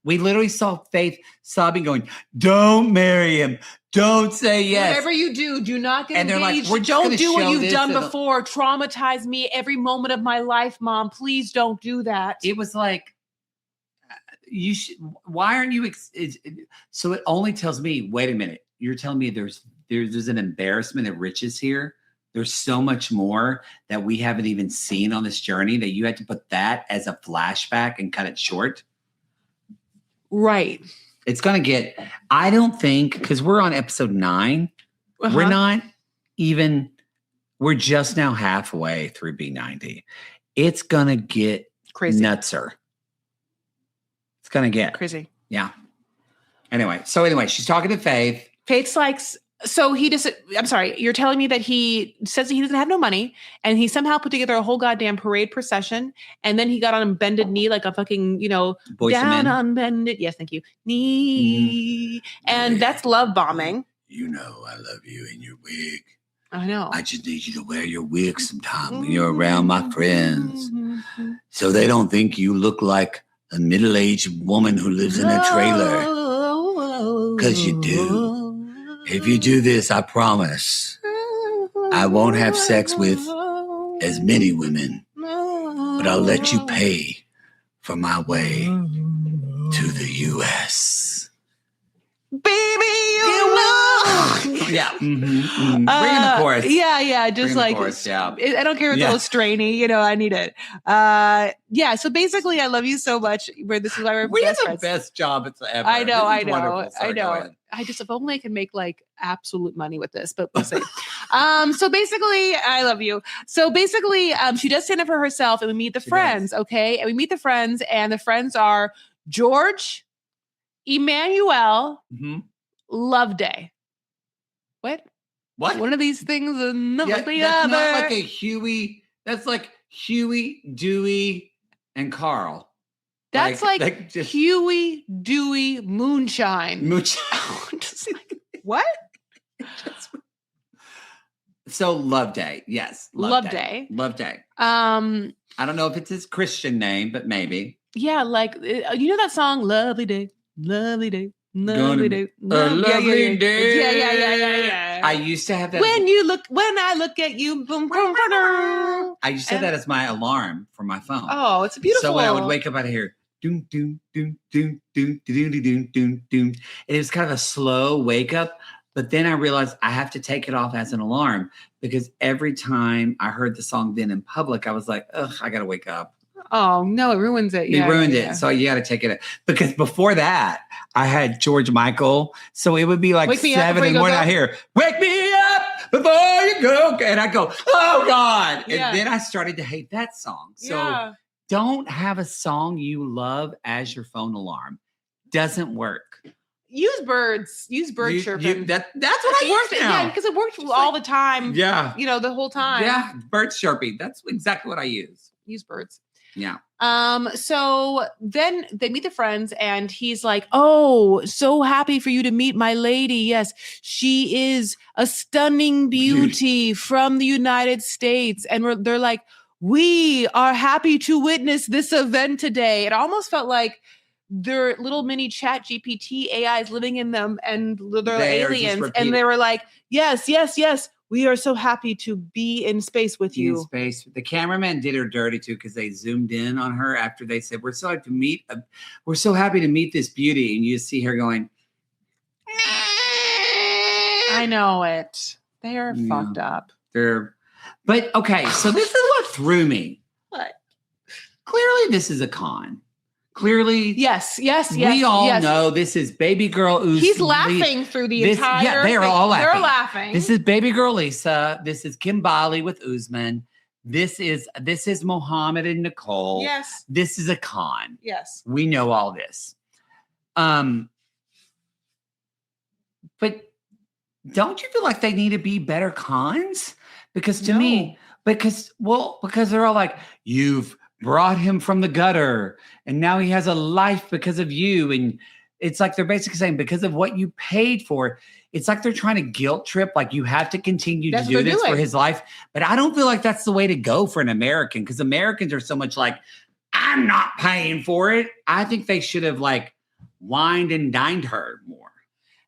We literally saw Faith sobbing, going, "Don't marry him. Don't say yes. Whatever you do not get and engaged. They're like, don't do what you've done before. Traumatize me every moment of my life, Mom. Please don't do that." It was like, you should. Why aren't you? So it only tells me. Wait a minute. You're telling me there's an embarrassment of riches here. There's so much more that we haven't even seen on this journey that you had to put that as a flashback and cut it short. Right. It's going to get. I don't think because we're on episode 9. We're not even. We're just now halfway through B90. It's going to get crazy. Nutser. Gonna get crazy. Yeah. Anyway, she's talking to Faith. Faith's I'm sorry, you're telling me that he says that he doesn't have no money and he somehow put together a whole goddamn parade procession and then he got on a bended knee like a fucking, Boys down on bended. Yes, thank you. Knee. And that's love bombing. I love you in your wig. I know. I just need you to wear your wig sometime when you're around my friends. So they don't think you look like a middle-aged woman who lives in a trailer. Because you do. If you do this, I promise I won't have sex with as many women, but I'll let you pay for my way to the U.S. Baby, you know Yeah. Bring in the chorus. Yeah. Just like, chorus, yeah. I don't care if it's a little strainy, I need it. Yeah. So basically, I love you so much. This is why we're we have best the friends. best job ever. I know. Sorry, If only I can make like absolute money with this, but we'll see. So basically, I love you. So basically, she does stand up for herself, and we meet the friends. Okay. And we meet the friends, and the friends are George, Emmanuel, Loveday. What? One of these things and the other. That's not like a Huey. That's like Huey, Dewey, and Carl. That's like just Huey, Dewey, Moonshine. Just like, what? So Loveday. Yes. Loveday. I don't know if it's his Christian name, but maybe. Yeah, like, that song, Lovely Day, Lovely Day. Lovely day. Lovely day. Yeah. I used to have that. When I look at you, boom, boom, boom. I used to have that as my alarm for my phone. Oh, it's beautiful. So when I would wake up, I'd hear doom, doom, doom, doom, doom, doom, doom, doom, doom. And it was kind of a slow wake up. But then I realized I have to take it off as an alarm because every time I heard the song then in public, I was like, ugh, I got to wake up. Oh, no, it ruins it. It ruined it. So you got to take it. Because before that, I had George Michael. So it would be like 7 in the morning. I hear, wake me up before you go. And I go, oh, God. Yeah. And then I started to hate that song. So don't have a song you love as your phone alarm. Doesn't work. Use bird chirping. That's what I use now. Yeah, because it worked all the time. Yeah. The whole time. Yeah, bird chirping. That's exactly what I use. Use birds. Yeah. So then they meet the friends and he's like, oh, so happy for you to meet my lady. Yes, she is a stunning beauty from the United States. And they're like, we are happy to witness this event today. It almost felt like they're little mini chat GPT AIs living in them and they're aliens. And they were like, yes. We are so happy to be in space with you. In space. The cameraman did her dirty too because they zoomed in on her after they said, we're so happy to meet this beauty. And you see her going, I know it. They are fucked up. But okay, so this is what threw me. What? Clearly this is a con. Clearly, yes. We all know this is baby girl. He's laughing through the entire. Yeah, they are all laughing. They're laughing. This is baby girl Lisa. This is Kimbali with Usman. This is Mohammed and Nicole. Yes. This is a con. Yes. We know all this. But don't you feel like they need to be better cons? Because to me, because they're all like, you've brought him from the gutter and now he has a life because of you. And it's like they're basically saying because of what you paid for. It's like they're trying to guilt trip, like you have to continue to do this for his life. But I don't feel like that's the way to go for an American because Americans are so much like, I'm not paying for it. I think they should have like wined and dined her more.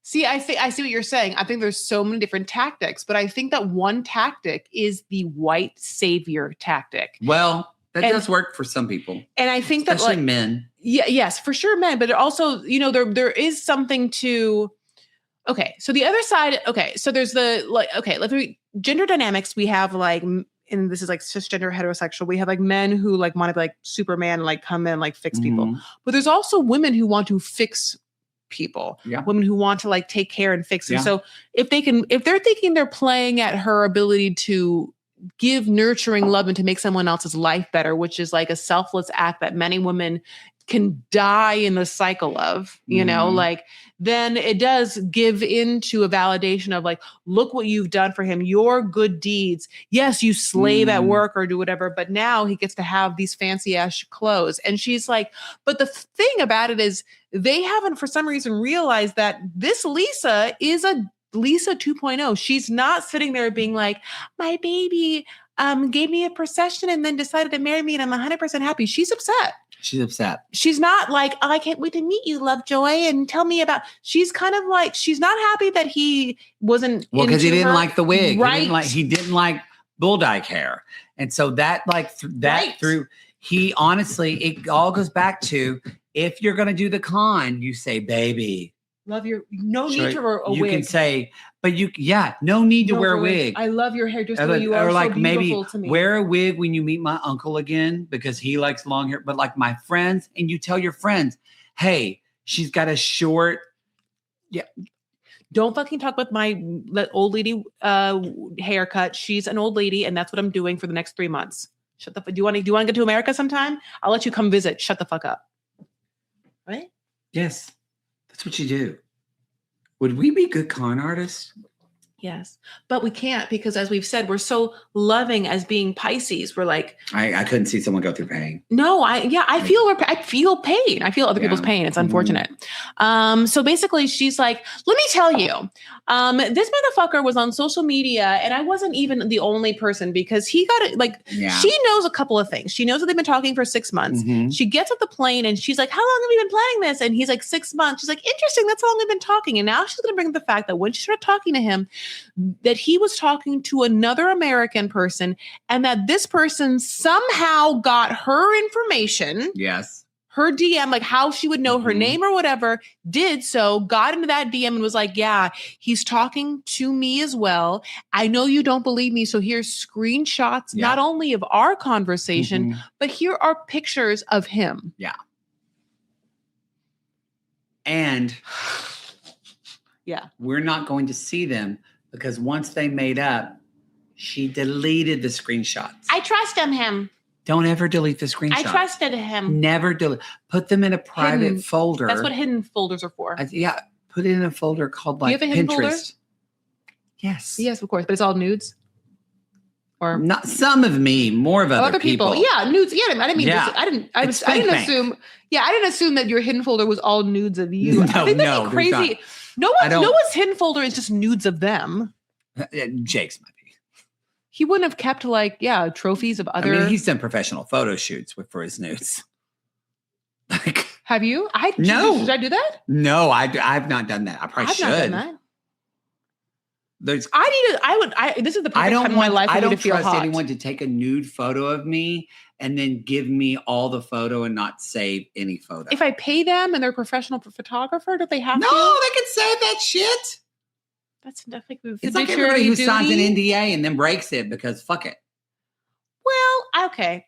See, I see what you're saying. I think there's so many different tactics, but I think that one tactic is the white savior tactic. Well, that does work for some people. And I think especially that like men. Yeah, yes, for sure men, but also, there is something to okay, so the other side, okay, so there's gender dynamics, we have like, and this is like cisgender heterosexual, we have like men who like want to be like Superman, like come in, like fix people. But there's also women who want to fix people, women who want to like take care and fix them. So if they're thinking they're playing at her ability to give nurturing love and to make someone else's life better, which is like a selfless act that many women can die in the cycle of, like then it does give into a validation of like, look what you've done for him, your good deeds. Yes, you slave at work or do whatever, but now he gets to have these fancy ass clothes. And she's like, but the thing about it is they haven't for some reason realized that this Lisa is a Lisa 2.0. She's not sitting there being like, my baby gave me a procession and then decided to marry me and I'm 100% happy. She's upset. She's not like, oh, I can't wait to meet you, Lovejoy, and tell me about. She's kind of like, she's not happy that he wasn't. Well, because he didn't like the wig. Right. He didn't like bull dyke hair. And so that he honestly, it all goes back to, if you're going to do the con, you say, baby, Love your need to wear a you wig. can say, but no need to wear a wig. I love your hair just the way you are. Or like so maybe to me. wear a wig when you meet my uncle again because he likes long hair. But like my friends, and you tell your friends, hey, she's got a short. Yeah. Don't fucking talk about my old lady haircut. She's an old lady, and that's what I'm doing for the next 3 months. Shut the fuck. Do you want to get to America sometime? I'll let you come visit. Shut the fuck up. Right? Yes. That's what you do. Would we be good con artists? Yes. But we can't because as we've said, we're so loving as being Pisces. We're like, I couldn't see someone go through pain. No, I feel pain. I feel other people's pain. It's unfortunate. So basically she's like, let me tell you, this motherfucker was on social media and I wasn't even the only person because he got it. Like she knows a couple of things. She knows that they've been talking for 6 months. Mm-hmm. She gets off the plane and she's like, how long have you been planning this? And he's like 6 months. She's like, interesting. That's how long we've been talking. And now she's going to bring up the fact that when she started talking to him, that he was talking to another American person and that this person somehow got her information. Yes. Her DM, like how she would know her name or whatever, did so, got into that DM and was like, yeah, he's talking to me as well. I know you don't believe me. So here's screenshots, not only of our conversation, but here are pictures of him. Yeah. And we're not going to see them because once they made up, she deleted the screenshots. I trusted him. Don't ever delete the screenshots. I trusted him. Never delete. Put them in a private folder. That's what hidden folders are for. Put it in a folder called like Pinterest. Do you have a hidden folder? Yes. Yes, of course. But it's all nudes? Or not some of me, more of other people. Yeah, nudes. Yeah, I didn't mean this. I didn't assume. Yeah, I didn't assume that your hidden folder was all nudes of you. I think that'd be crazy. No one's hidden folder is just nudes of them. Jake's might be. He wouldn't have kept trophies of other. I mean, he's done professional photo shoots for his nudes. Like, have you? No. Should I do that? No, I've not done that. I probably should. I've not done that. This is the perfect time in my life. I don't trust anyone to take a nude photo of me and then give me all the photo and not save any photo. If I pay them and they're a professional photographer, do they have to? No, they can save that shit. That's definitely. It's like everybody who signs an NDA and then breaks it because fuck it. Well, okay.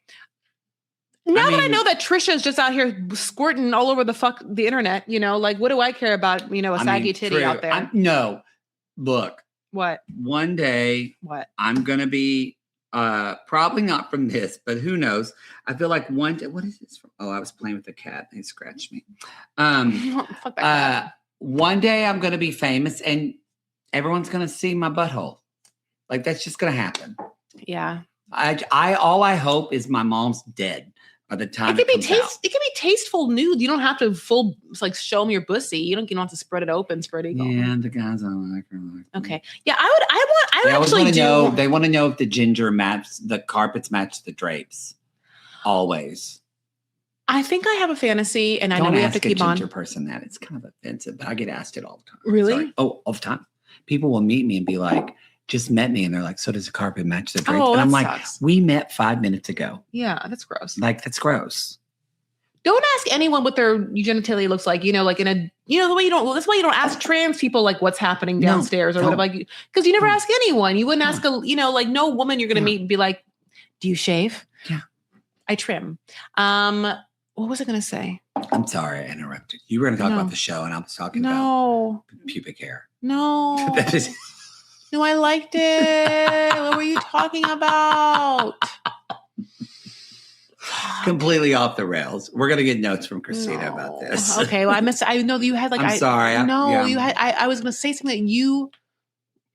Now that I know that Trisha's just out here squirting all over the internet, what do I care about, a saggy titty out there? No, look. What? One day, I'm going to be, probably not from this, but who knows? I feel like one day, what is this from? Oh, I was playing with a cat and it scratched me. Fuck that cat. One day I'm going to be famous and everyone's going to see my butthole. Like that's just going to happen. Yeah. All I hope is my mom's dead by the time it comes out. It can be tasteful nude. You don't have to show me your pussy. You don't have to spread it open, spread it. Yeah, the guys I like her. Okay. Yeah, I would actually know. They want to know if the carpets match the drapes. Always. I think I have a fantasy, and I know we have to keep on. Don't ask a ginger person that. It's kind of offensive, but I get asked it all the time. Really? Sorry. Oh, all the time. People will meet me and be like, just met me. And they're like, so does the carpet match the drapes? Oh, and I'm like, sucks. We met 5 minutes ago. Yeah, that's gross. That's gross. Don't ask anyone what their genitalia looks like, like in a, the way you don't, that's why you don't ask trans people like what's happening downstairs or whatever, because you never ask anyone. You wouldn't ask no woman you're going to meet and be like, do you shave? Yeah. I trim. What was I going to say? I'm sorry I interrupted. You were going to talk about the show and I was talking about pubic hair. No. No, I liked it. What were you talking about? Completely off the rails. We're gonna get notes from Christina about this. Okay, well, I know that you had I'm sorry. You had. I was gonna say something that you.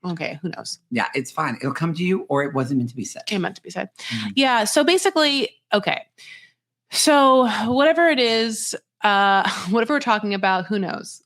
Okay, who knows? Yeah, it's fine. It'll come to you, or it wasn't meant to be said. It meant to be said. Mm-hmm. Yeah. So basically, okay. So whatever it is, whatever we're talking about, who knows?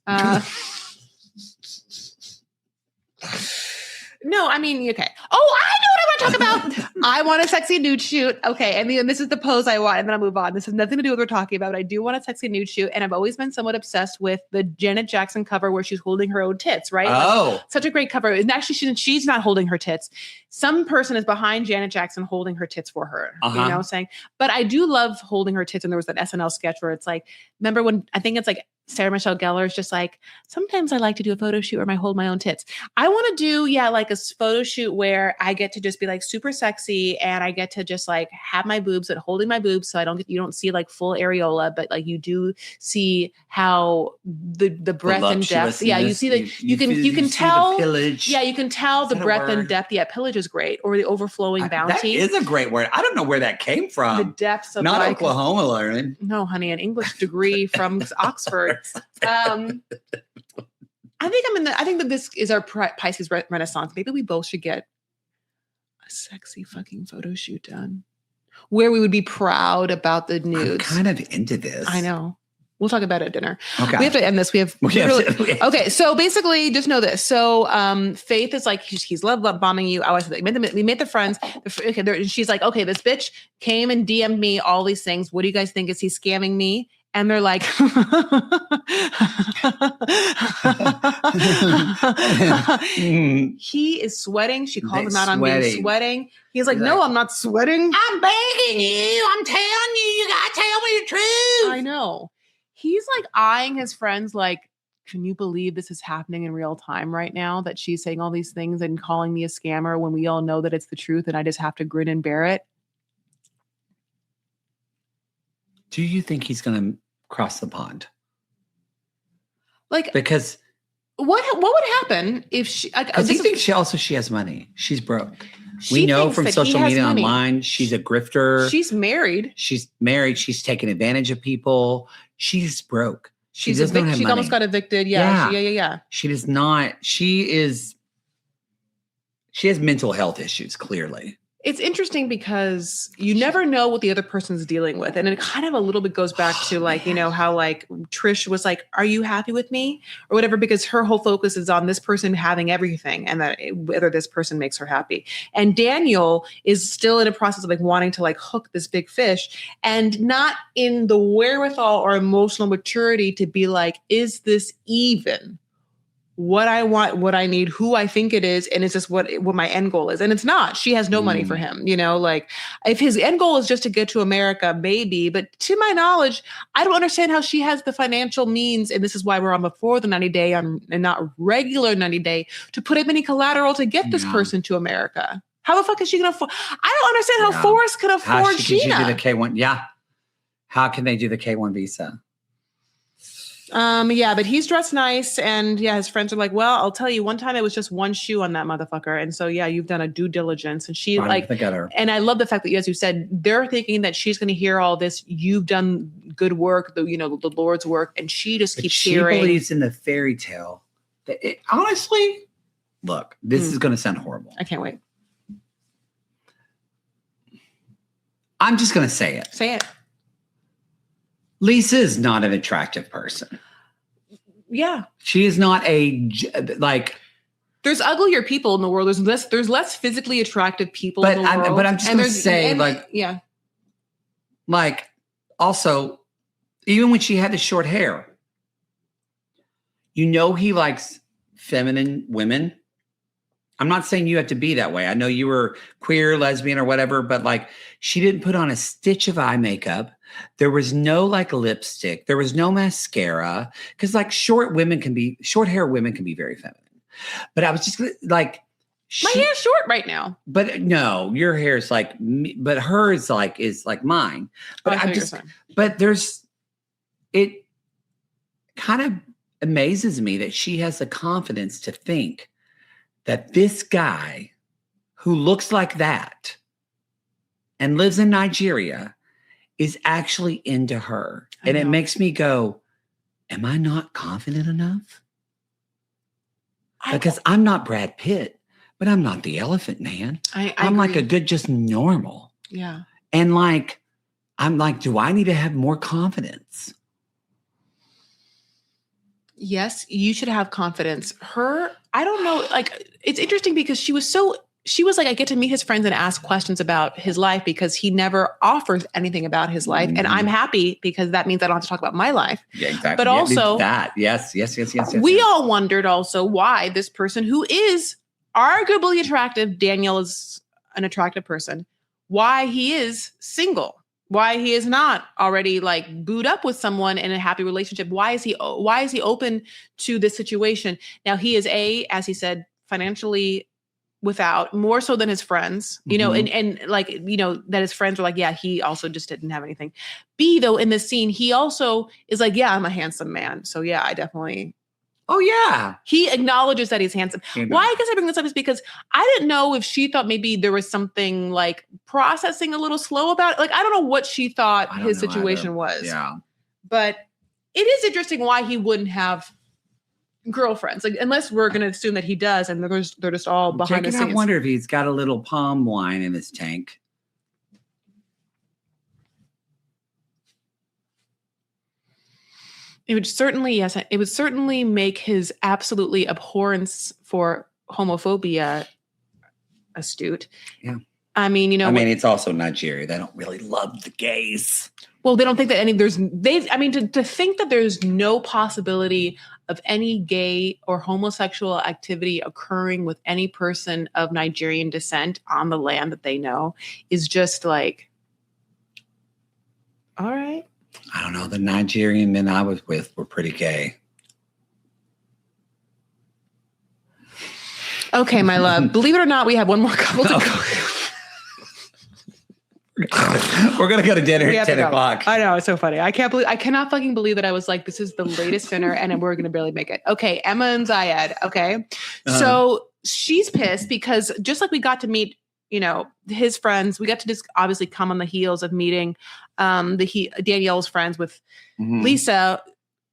No, I mean, okay. Oh, I know what I want to talk about. I want a sexy nude shoot. Okay. And then this is the pose I want. And then I'll move on. This has nothing to do with what we're talking about. But I do want a sexy nude shoot. And I've always been somewhat obsessed with the Janet Jackson cover where she's holding her own tits, right? Oh. Such a great cover. And actually, she's not holding her tits. Some person is behind Janet Jackson holding her tits for her. You know what I'm saying? But I do love holding her tits. And there was that SNL sketch where it's like, remember when, I think it's like Sarah Michelle Gellar is just like, sometimes I like to do a photo shoot where I hold my own tits. I want to do, like a photo shoot where I get to just be like super sexy and I get to just like have my boobs and holding my boobs. So you don't see like full areola, but like you do see how the breadth and depth. Yeah. You see that you can tell. Yeah. You can tell the breadth and depth. Yeah. Pillage is great. Or the overflowing bounty. That is a great word. I don't know where that came from. The depths of not like, Oklahoma learning. No, honey, an English degree from Oxford. I think that this is our Pisces Renaissance. Maybe we both should get a sexy fucking photo shoot done where we would be proud about the nudes. I'm kind of into this. I know. We'll talk about it at dinner. Okay. We have to end this. Okay. So basically just know this. So, Faith is like, he's love bombing you. We made the friends. She's like, okay, this bitch came and DM'd me all these things. What do you guys think? Is he scamming me? And they're like, he is sweating. She calls him out on being sweating. He's like, no, I'm not sweating. I'm begging you. I'm telling you, you gotta tell me the truth. I know. He's like eyeing his friends like, can you believe this is happening in real time right now? That she's saying all these things and calling me a scammer when we all know that it's the truth and I just have to grin and bear it. Do you think he's going to cross the pond? Like, because what would happen if she? Because he thinks she has money. She's broke. We know from social media online, she's a grifter. She's married. She's taking advantage of people. She's broke. She almost got evicted. Yeah. She does not. She has mental health issues, clearly. It's interesting because you never know what the other person's dealing with. And it kind of a little bit goes back to like, how like Trish was like, are you happy with me or whatever? Because her whole focus is on this person having everything and that whether this person makes her happy. And Daniel is still in a process of like wanting to like hook this big fish and not in the wherewithal or emotional maturity to be like, is this even what I want, what I need, who I think it is, and is this what my end goal is? And it's not. She has no money for him, like if his end goal is just to get to America, maybe. But to my knowledge, I don't understand how she has the financial means, and this is why we're on before the 90-day and not regular 90-day, to put up any collateral to get this person to America. How the fuck is she going to afford? I don't understand how Forrest could afford Sheena. How do the K1? Yeah. How can they do the K1 visa? But he's dressed nice and his friends are like, well, I'll tell you one time it was just one shoe on that motherfucker. And so, you've done a due diligence and she and I love the fact that, as you said, they're thinking that she's going to hear all this. You've done good work, the Lord's work. And she just keeps hearing. She believes in the fairy tale. Honestly, look, this is going to sound horrible. I can't wait. I'm just going to say it. Say it. Lisa is not an attractive person. Yeah. She is not there's uglier people in the world. There's less physically attractive people in the world. But I'm just going to say also, even when she had the short hair, he likes feminine women. I'm not saying you have to be that way. I know you were queer, lesbian or whatever, but she didn't put on a stitch of eye makeup. There was no lipstick. There was no mascara. Because short hair women can be very feminine. But I was just my hair's short right now. But no, your hair is but hers is like mine. But it kind of amazes me that she has the confidence to think that this guy who looks like that and lives in Nigeria is actually into her. And it makes me go, am I not confident enough? Because I'm not Brad Pitt, but I'm not the Elephant Man. I'm like a good, just normal. Yeah. And I'm like, do I need to have more confidence? Yes, you should have confidence. I don't know, it's interesting because she was like, I get to meet his friends and ask questions about his life because he never offers anything about his life. And I'm happy because that means I don't have to talk about my life. Yeah, exactly. But also that. Yes. We all wondered also why this person who is arguably attractive, Daniel is an attractive person, why he is single. why he is not already like booed up with someone in a happy relationship. Why is he open to this situation? Now he is as he said, financially without, more so than his friends, you know, and like, you know, that his friends were like, yeah, he also just didn't have anything. B, though, in this scene, he also is like, yeah, I'm a handsome man. So yeah, I definitely. Oh yeah. He acknowledges that he's handsome. Why I guess I bring this up is because I didn't know if she thought maybe there was something like processing a little slow about it. Like, I don't know what she thought his situation was. Yeah. But it is interesting why he wouldn't have girlfriends, like, unless we're going to assume that he does, and they're just all behind the scenes. I wonder if he's got a little palm wine in his tank. It would certainly, yes, it would certainly make his absolutely abhorrence for homophobia astute. Yeah. I mean, you know, it's also Nigeria. They don't really love the gays. Well, they don't think that to think that there's no possibility of any gay or homosexual activity occurring with any person of Nigerian descent on the land that they know is just like, all right. I don't know. The Nigerian men I was with were pretty gay. Okay, my love. Believe it or not, we have one more couple to go. We're gonna go to dinner at 10 o'clock. I know, it's so funny. I cannot fucking believe that I was like, this is the latest dinner and we're gonna barely make it. Okay, Emma and Zayed. Okay. So she's pissed because just like we got to meet, you know, his friends, we got to just obviously come on the heels of meeting Danielle's friends with Lisa.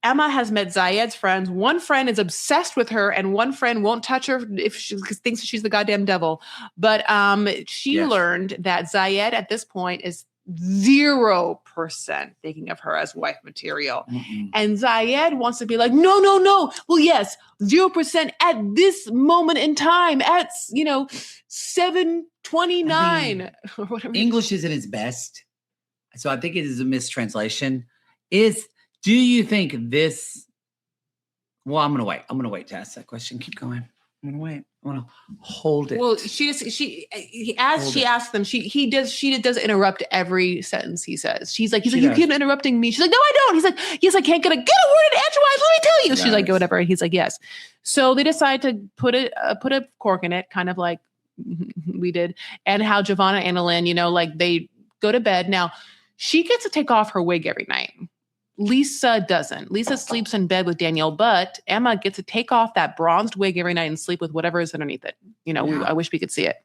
Emma has met Zayed's friends. One friend is obsessed with her, and one friend won't touch her if she thinks she's the goddamn devil. But she learned that Zayed at this point is 0% thinking of her as wife material. And Zayed wants to be like, no. Well, yes, 0% at this moment in time at, 7:29 or whatever. English isn't its best. So I think it is a mistranslation. Do you think this? Well, I'm going to wait to ask that question. Keep going. I'm going to wait. I want to hold it. Well, she asks them, she does interrupt every sentence he says. He's like, you keep interrupting me. She's like, no, I don't. He's like, yes, I can't get a word in edgewise. Let me tell you. She's like, whatever. And he's like, yes. So they decide to put a cork in it, kind of like we did, and how Giovanna and Annalyn, like they go to bed. Now she gets to take off her wig every night. Lisa doesn't. Lisa sleeps in bed with Danielle, but Emma gets to take off that bronzed wig every night and sleep with whatever is underneath it. I wish we could see it.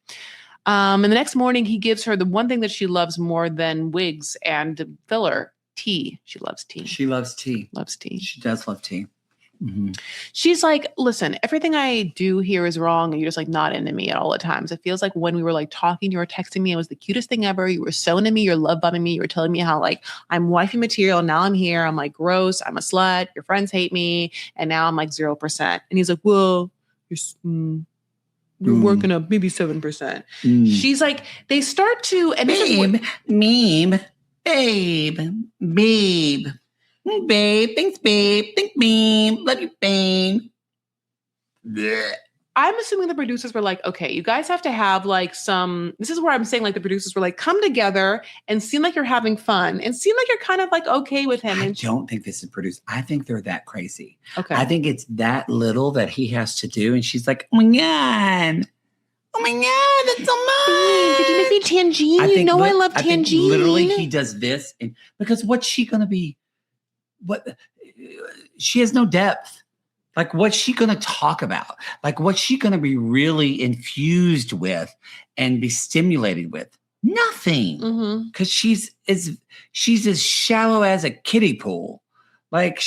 And the next morning, he gives her the one thing that she loves more than wigs and filler, tea. She loves tea. She loves tea. Loves tea. She does love tea. Mm-hmm. She's like, listen, everything I do here is wrong. And you're just like not into me at all the times. It feels like when we were like talking, you were texting me. It was the cutest thing ever. You were so into me. You're love bombing me. You were telling me how like I'm wifey material. Now I'm here. I'm like gross. I'm a slut. Your friends hate me. And now I'm like 0%. And he's like, well, you're working up maybe 7%. She's like, they start to, and babe, thanks, babe. Thanks, babe. Love you, babe. Blech. I'm assuming the producers were like, okay, you guys have to have like this is where I'm saying like the producers were like, come together and seem like you're having fun and seem like you're kind of like okay with him. I don't think this is produced. I think they're that crazy. Okay. I think it's that little that he has to do. And she's like, oh my God, that's so much. Did you make me tangine? I love tangine. Literally, he does this. And because what's she going to be? She has no depth. Like, what's she going to talk about? Like, what's she going to be really infused with and be stimulated with? Nothing. Because she's as shallow as a kiddie pool. Like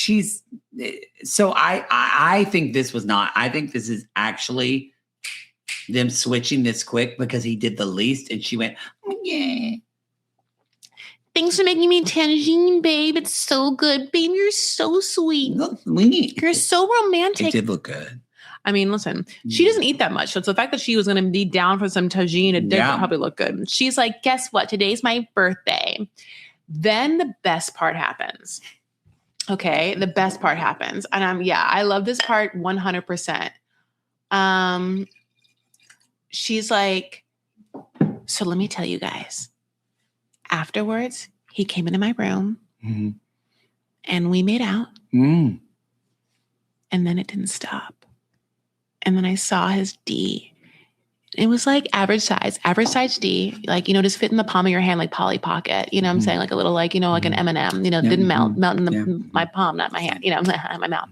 so I think this was not. I think this is actually them switching this quick because he did the least, and she went, oh, yeah. Thanks for making me tangine, babe. It's so good. Babe, you're so sweet. You're so romantic. It did look good. I mean, listen, she doesn't eat that much. So it's the fact that she was going to be down for some tagine, it did probably look good. She's like, guess what? Today's my birthday. Then the best part happens. Okay, the best part happens. And I love this part 100%. She's like, so let me tell you guys. Afterwards, he came into my room and we made out. And then it didn't stop. And then I saw his D. It was like average size D, like, just fit in the palm of your hand, like Polly Pocket, what I'm saying? Like a little, like, like an M&M, didn't melt in my palm, not my hand, my mouth.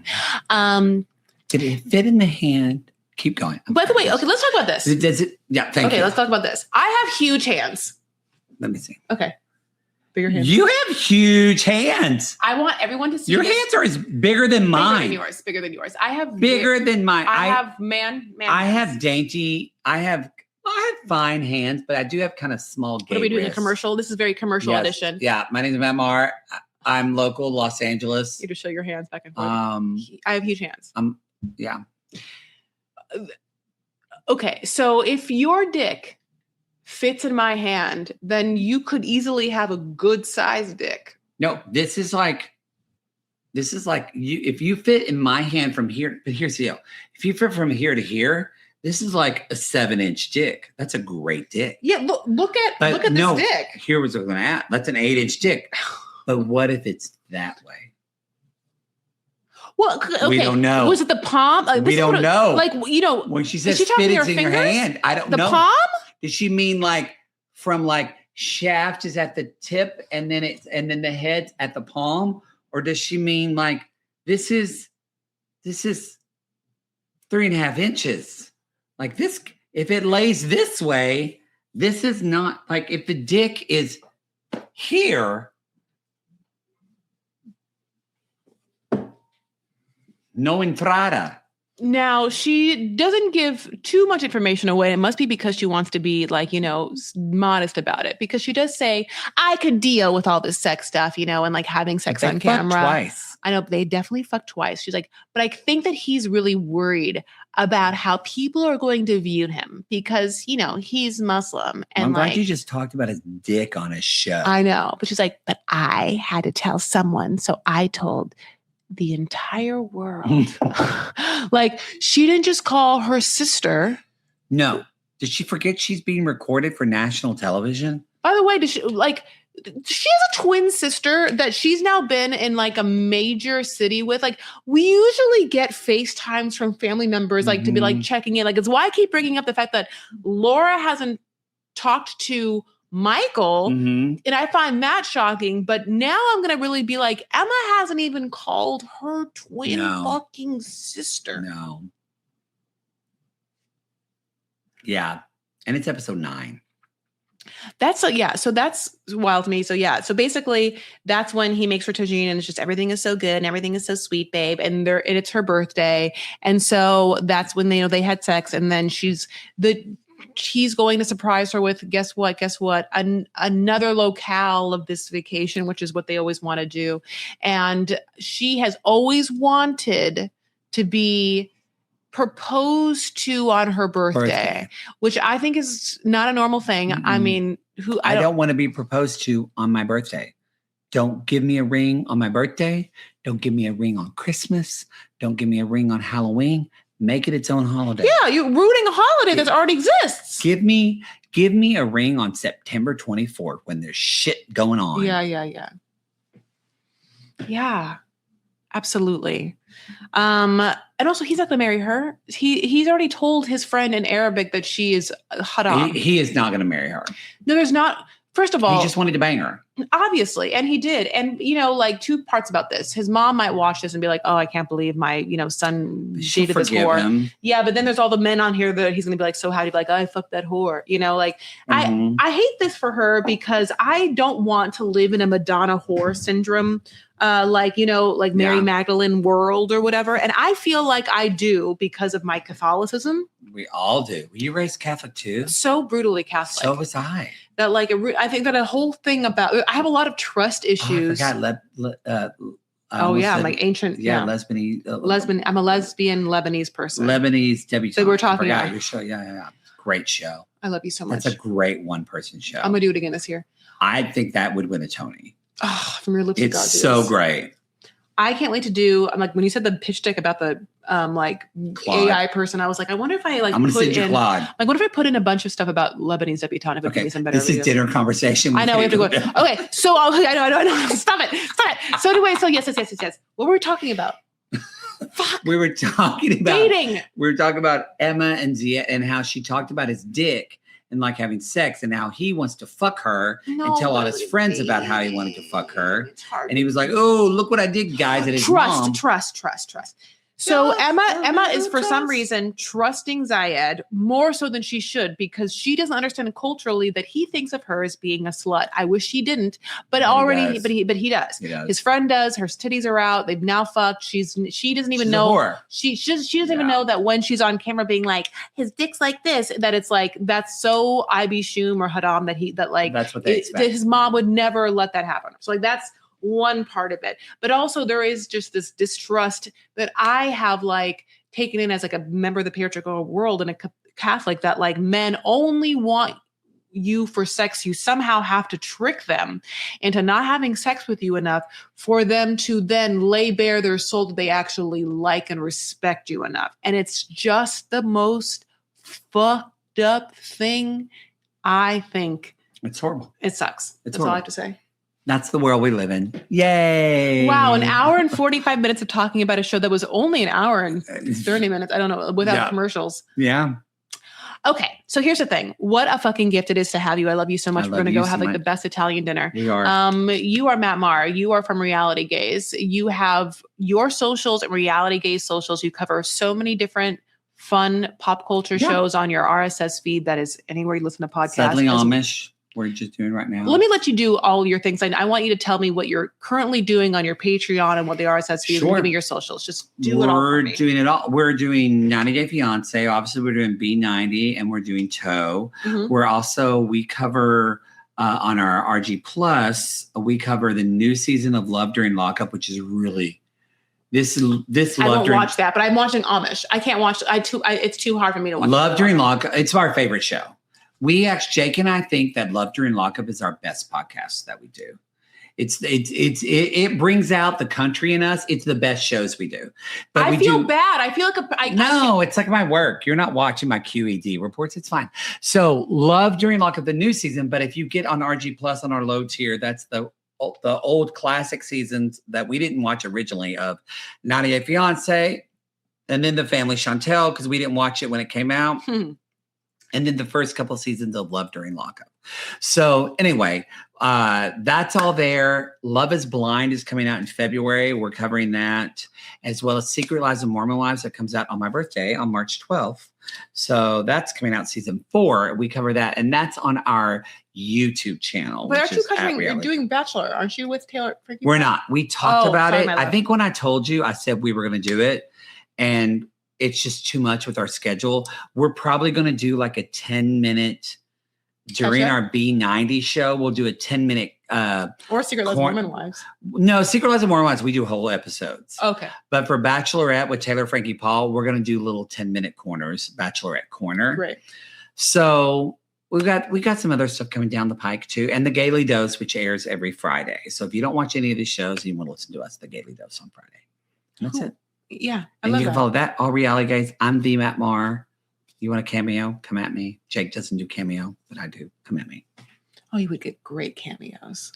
Did it fit in the hand? Keep going. By the way, okay, let's talk about this. Does it? Yeah, thank you. Okay, let's talk about this. I have huge hands. Let me see. Okay. Bigger hands. You have huge hands. I want everyone to see your hands are bigger than mine. Bigger than yours. I have bigger than mine. I have man. I have dainty. I have fine hands, but I do have kind of small. What are we doing? A commercial? This is very commercial edition. Yeah, my name is Matt Maher. I'm local, Los Angeles. You just show your hands back and forth. I have huge hands. Yeah. Okay, so if your dick fits in my hand, then you could easily have a good sized dick. No, this is like you. If you fit in my hand from here, but here's the deal: if you fit from here to here, this is like a 7-inch dick. That's a great dick. Yeah, look at this dick. Here was what I'm gonna add. That's an 8-inch dick. But what if it's that way? Well, okay. We don't know. Was it the palm? Like, we don't know. Like, when she says fit it's in your hand, I don't know. The palm? Does she mean like from like shaft is at the tip and then the head's at the palm? Or does she mean like this is 3.5 inches? Like this, if it lays this way, this is not like if the dick is here. No entrada. Now, she doesn't give too much information away. It must be because she wants to be like, modest about it. Because she does say, I could deal with all this sex stuff, and like having sex on camera. Twice. I know, but they definitely fucked twice. She's like, but I think that he's really worried about how people are going to view him because, he's Muslim. And I'm glad you just talked about his dick on his show. I know. But she's like, but I had to tell someone. So I told the entire world. Like, she didn't just call her sister. No. Did she forget she's being recorded for national television? By the way, she has a twin sister that she's now been in like a major city with. Like, we usually get FaceTimes from family members, like to be like checking in. Like, it's why I keep bringing up the fact that Laura hasn't talked to Michael, and I find that shocking. But now I'm gonna really be like, Emma hasn't even called her twin fucking sister. No. Yeah, and it's episode 9. So that's wild to me. So yeah, so basically that's when he makes her tagine, and it's just everything is so good and everything is so sweet, babe. And it's her birthday, and so that's when they had sex, and then he's going to surprise her with, guess what? Another locale of this vacation, which is what they always want to do. And she has always wanted to be proposed to on her birthday, which I think is not a normal thing. I mean, I don't want to be proposed to on my birthday. Don't give me a ring on my birthday. Don't give me a ring on Christmas. Don't give me a ring on Halloween. Make it its own holiday. Yeah, you're ruining a holiday that already exists. Give me a ring on September 24th when there's shit going on. Yeah, absolutely. And also, he's not going to marry her. He's already told his friend in Arabic that she is haram. He is not going to marry her. No, there's not. First of all, he just wanted to bang her. Obviously. And he did. And, like 2 parts about this. His mom might watch this and be like, oh, I can't believe my, son dated this whore. Him. Yeah. But then there's all the men on here that he's going to be like, so how do you be like, oh, I fucked that whore? I hate this for her because I don't want to live in a Madonna whore syndrome. Like Mary Magdalene world or whatever. And I feel like I do because of my Catholicism. We all do. Were you raised Catholic too? So brutally Catholic. So was I. That I think that a whole thing about, I have a lot of trust issues. I forgot. Like ancient. Lesbian. I'm a lesbian Lebanese person. Lebanese debutante. So we're talking about your show. Yeah. Great show. I love you so much. That's a great one-person show. I'm going to do it again this year. I think that would win a Tony. Oh, from your lips to God's ears. It's so great. I can't wait to do. I'm like when you said the pitch deck about the like Claude. AI person, I was like, I wonder if I like I'm going to put send you in Claude. like what if I put in a bunch of stuff about Lebanese debutante? If it Okay, gives me some better. this is dinner conversation. I know we have to go. Okay, so I know. Stop it. So anyway, so yes. What were we talking about? Fuck. We were talking about dating. We were talking about Emma and Zia and how she talked about his dick and like having sex and how he wants to fuck her and tell all his friends about how he wanted to fuck her. And he was like, "Oh, look what I did, guys!" At his mom. Trust. So Emma is for some reason trusting Zayed more so than she should because she doesn't understand culturally that he thinks of her as being a slut. I wish she didn't, but he does. His friend does. Her titties are out. They've now fucked. She doesn't even know. She doesn't even know that when she's on camera being like his dick's like this, that it's like that's so Ib Shum or Haram that's what they expect. His mom would never let that happen. So like that's one part of it, but also there is just this distrust that I have like taken in as like a member of the patriarchal world and a Catholic that like men only want you for sex. You somehow have to trick them into not having sex with you enough for them to then lay bare their soul that they actually like and respect you enough. And it's just the most fucked up thing. I think it's horrible. It sucks. That's horrible. all I have to say. That's the world we live in. Yay. Wow. An hour and 45 minutes of talking about a show that was only an hour and 30 minutes. I don't know. Without commercials. Yeah. Okay. So here's the thing. What a fucking gift it is to have you. I love you so much. We're going to go have like the best Italian dinner. We are. You are Matt Maher. You are from Reality Gaze. You have your socials and Reality Gaze socials. You cover so many different fun pop culture shows on your RSS feed. That is anywhere you listen to podcasts. Sadly Amish. We're just doing right now. Let me let you do all your things. I want you to tell me what you're currently doing on your Patreon and what the RSS feed is. And give me your socials. Just do it all. We're doing it all. We're doing 90 Day Fiance. Obviously, we're doing B90 and we're doing Toe. Mm-hmm. We cover on our RG Plus. We cover the new season of Love During Lockup, which is really this. I won't watch that, but I'm watching Amish. I can't watch. It's too hard for me to watch. Love During Lockup. It's our favorite show. Jake and I think that Love During Lockup is our best podcast that we do. It brings out the country in us. It's the best shows we do. But I feel bad. I feel like it's like my work. You're not watching my QED reports. It's fine. So Love During Lockup, the new season. But if you get on RG Plus on our low tier, that's the old classic seasons that we didn't watch originally of 90 Day Fiance, and then the Family Chantel because we didn't watch it when it came out. And then the first couple of seasons of Love During Lockup. So anyway, that's all there. Love is Blind is coming out in February. We're covering that, as well as Secret Lives of Mormon Wives that comes out on my birthday on March 12th. So that's coming out season 4. We cover that, and that's on our YouTube channel. But aren't you covering? You're doing Bachelor, aren't you? With Taylor? We're not. We talked about it. I think when I told you, I said we were going to do it, and it's just too much with our schedule. We're probably going to do like a 10-minute during our B90 show. We'll do a 10-minute or Secret Lives of Mormon Wives. No, Secret Lives of Mormon Wives, we do whole episodes. Okay. But for Bachelorette with Taylor, Frankie, Paul, we're going to do little 10-minute corners, Bachelorette corner. Right. So we got some other stuff coming down the pike too, and the Gaily Dose, which airs every Friday. So if you don't watch any of these shows, you want to listen to us, the Gaily Dose on Friday. And that's it. Yeah. And you can follow that. All Reality Guys. I'm the Matt Maher. You want a cameo? Come at me. Jake doesn't do cameo, but I do. Come at me. Oh, you would get great cameos.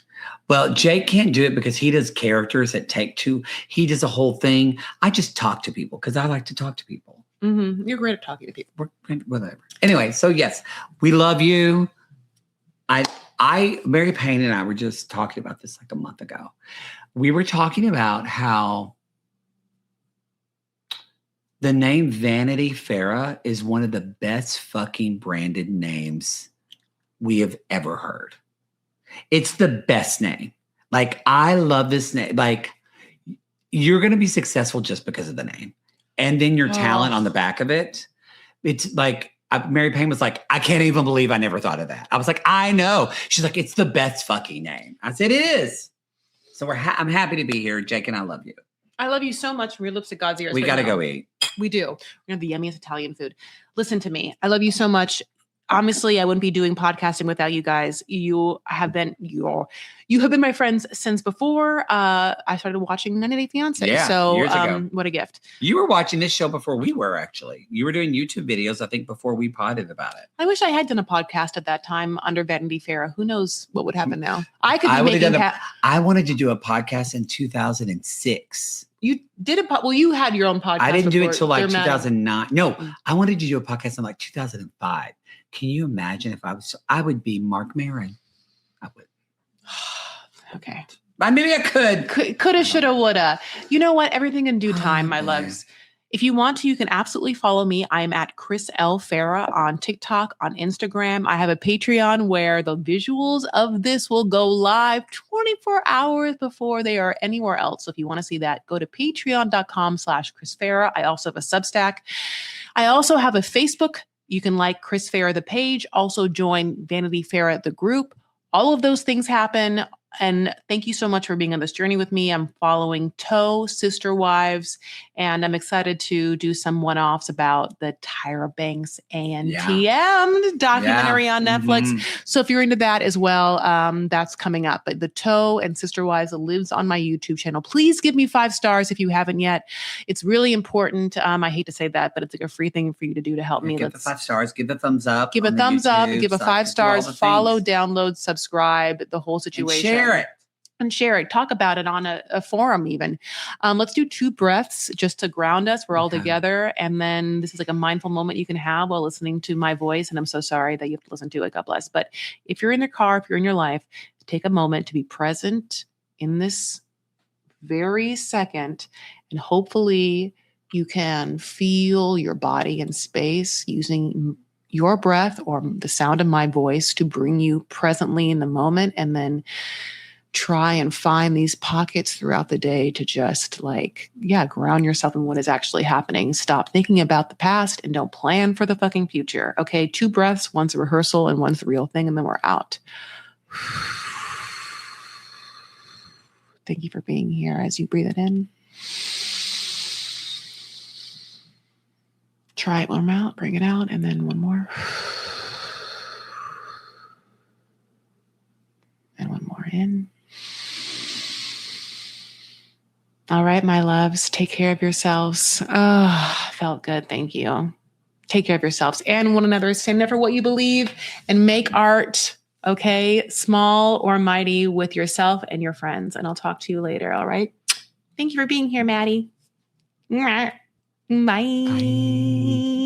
Well, Jake can't do it because he does characters that take two. He does a whole thing. I just talk to people because I like to talk to people. Mm-hmm. You're great at talking to people. Whatever. Anyway, so yes, we love you. Mary Payne and I were just talking about this like a month ago. We were talking about how the name Vanity Fair is one of the best fucking branded names we have ever heard. It's the best name. Like, I love this name. Like, you're going to be successful just because of the name. And then your talent on the back of it. It's like, Mary Payne was like, I can't even believe I never thought of that. I was like, I know. She's like, it's the best fucking name. I said, it is. So I'm happy to be here. Jake and I love you. I love you so much from your lips to God's ears. We got to go eat. We do. We're going to have the yummiest Italian food. Listen to me. I love you so much. Honestly, I wouldn't be doing podcasting without you guys. You have been my friends since before I started watching 90 Day Fiance. Yeah, so years ago. What a gift. You were watching this show before we were, actually. You were doing YouTube videos, I think, before we potted about it. I wish I had done a podcast at that time under Vanity Fair. Who knows what would happen now? I wanted to do a podcast in 2006. You did you had your own podcast. I didn't do it till like 2009. No, I wanted to do a podcast in like 2005. Can you imagine if I would be Mark Maron. I would. Okay. Maybe I could. Coulda, shoulda, woulda. You know what? Everything in due time, my loves. If you want to, you can absolutely follow me. I'm at Chris L. Farah on TikTok, on Instagram. I have a Patreon where the visuals of this will go live 24 hours before they are anywhere else. So if you want to see that, go to patreon.com/Chris Farah. I also have a Substack. I also have a Facebook. You can like Chris Farah, the page. Also join Vanity Farah, the group. All of those things happen. And thank you so much for being on this journey with me. I'm following Toe, Sister Wives, and I'm excited to do some one-offs about the Tyra Banks ANTM documentary on Netflix. Mm-hmm. So if you're into that as well, that's coming up. But the Toe and Sister Wives lives on my YouTube channel. Please give me 5 stars if you haven't yet. It's really important. I hate to say that, but it's like a free thing for you to do to help me. Give the 5 stars. Give the thumbs up. Give a thumbs up. Give a 5 stars. Follow, download, subscribe, the whole situation. Share it. Talk about it on a forum even. Let's do 2 breaths just to ground us. We're all together. And then this is like a mindful moment you can have while listening to my voice. And I'm so sorry that you have to listen to it. God bless. But if you're in the car, if you're in your life, take a moment to be present in this very second. And hopefully you can feel your body in space using your breath or the sound of my voice to bring you presently in the moment. And then try and find these pockets throughout the day to just ground yourself in what is actually happening. Stop thinking about the past and don't plan for the fucking future. Okay, 2 breaths, one's a rehearsal and one's the real thing, and then we're out. Thank you for being here as you breathe it in. Try it one more out, bring it out, and then one more. And one more in. All right, my loves, take care of yourselves. Oh, felt good. Thank you. Take care of yourselves and one another. Stand up for what you believe and make art, okay? Small or mighty, with yourself and your friends. And I'll talk to you later, all right? Thank you for being here, Maddie. Bye. Bye.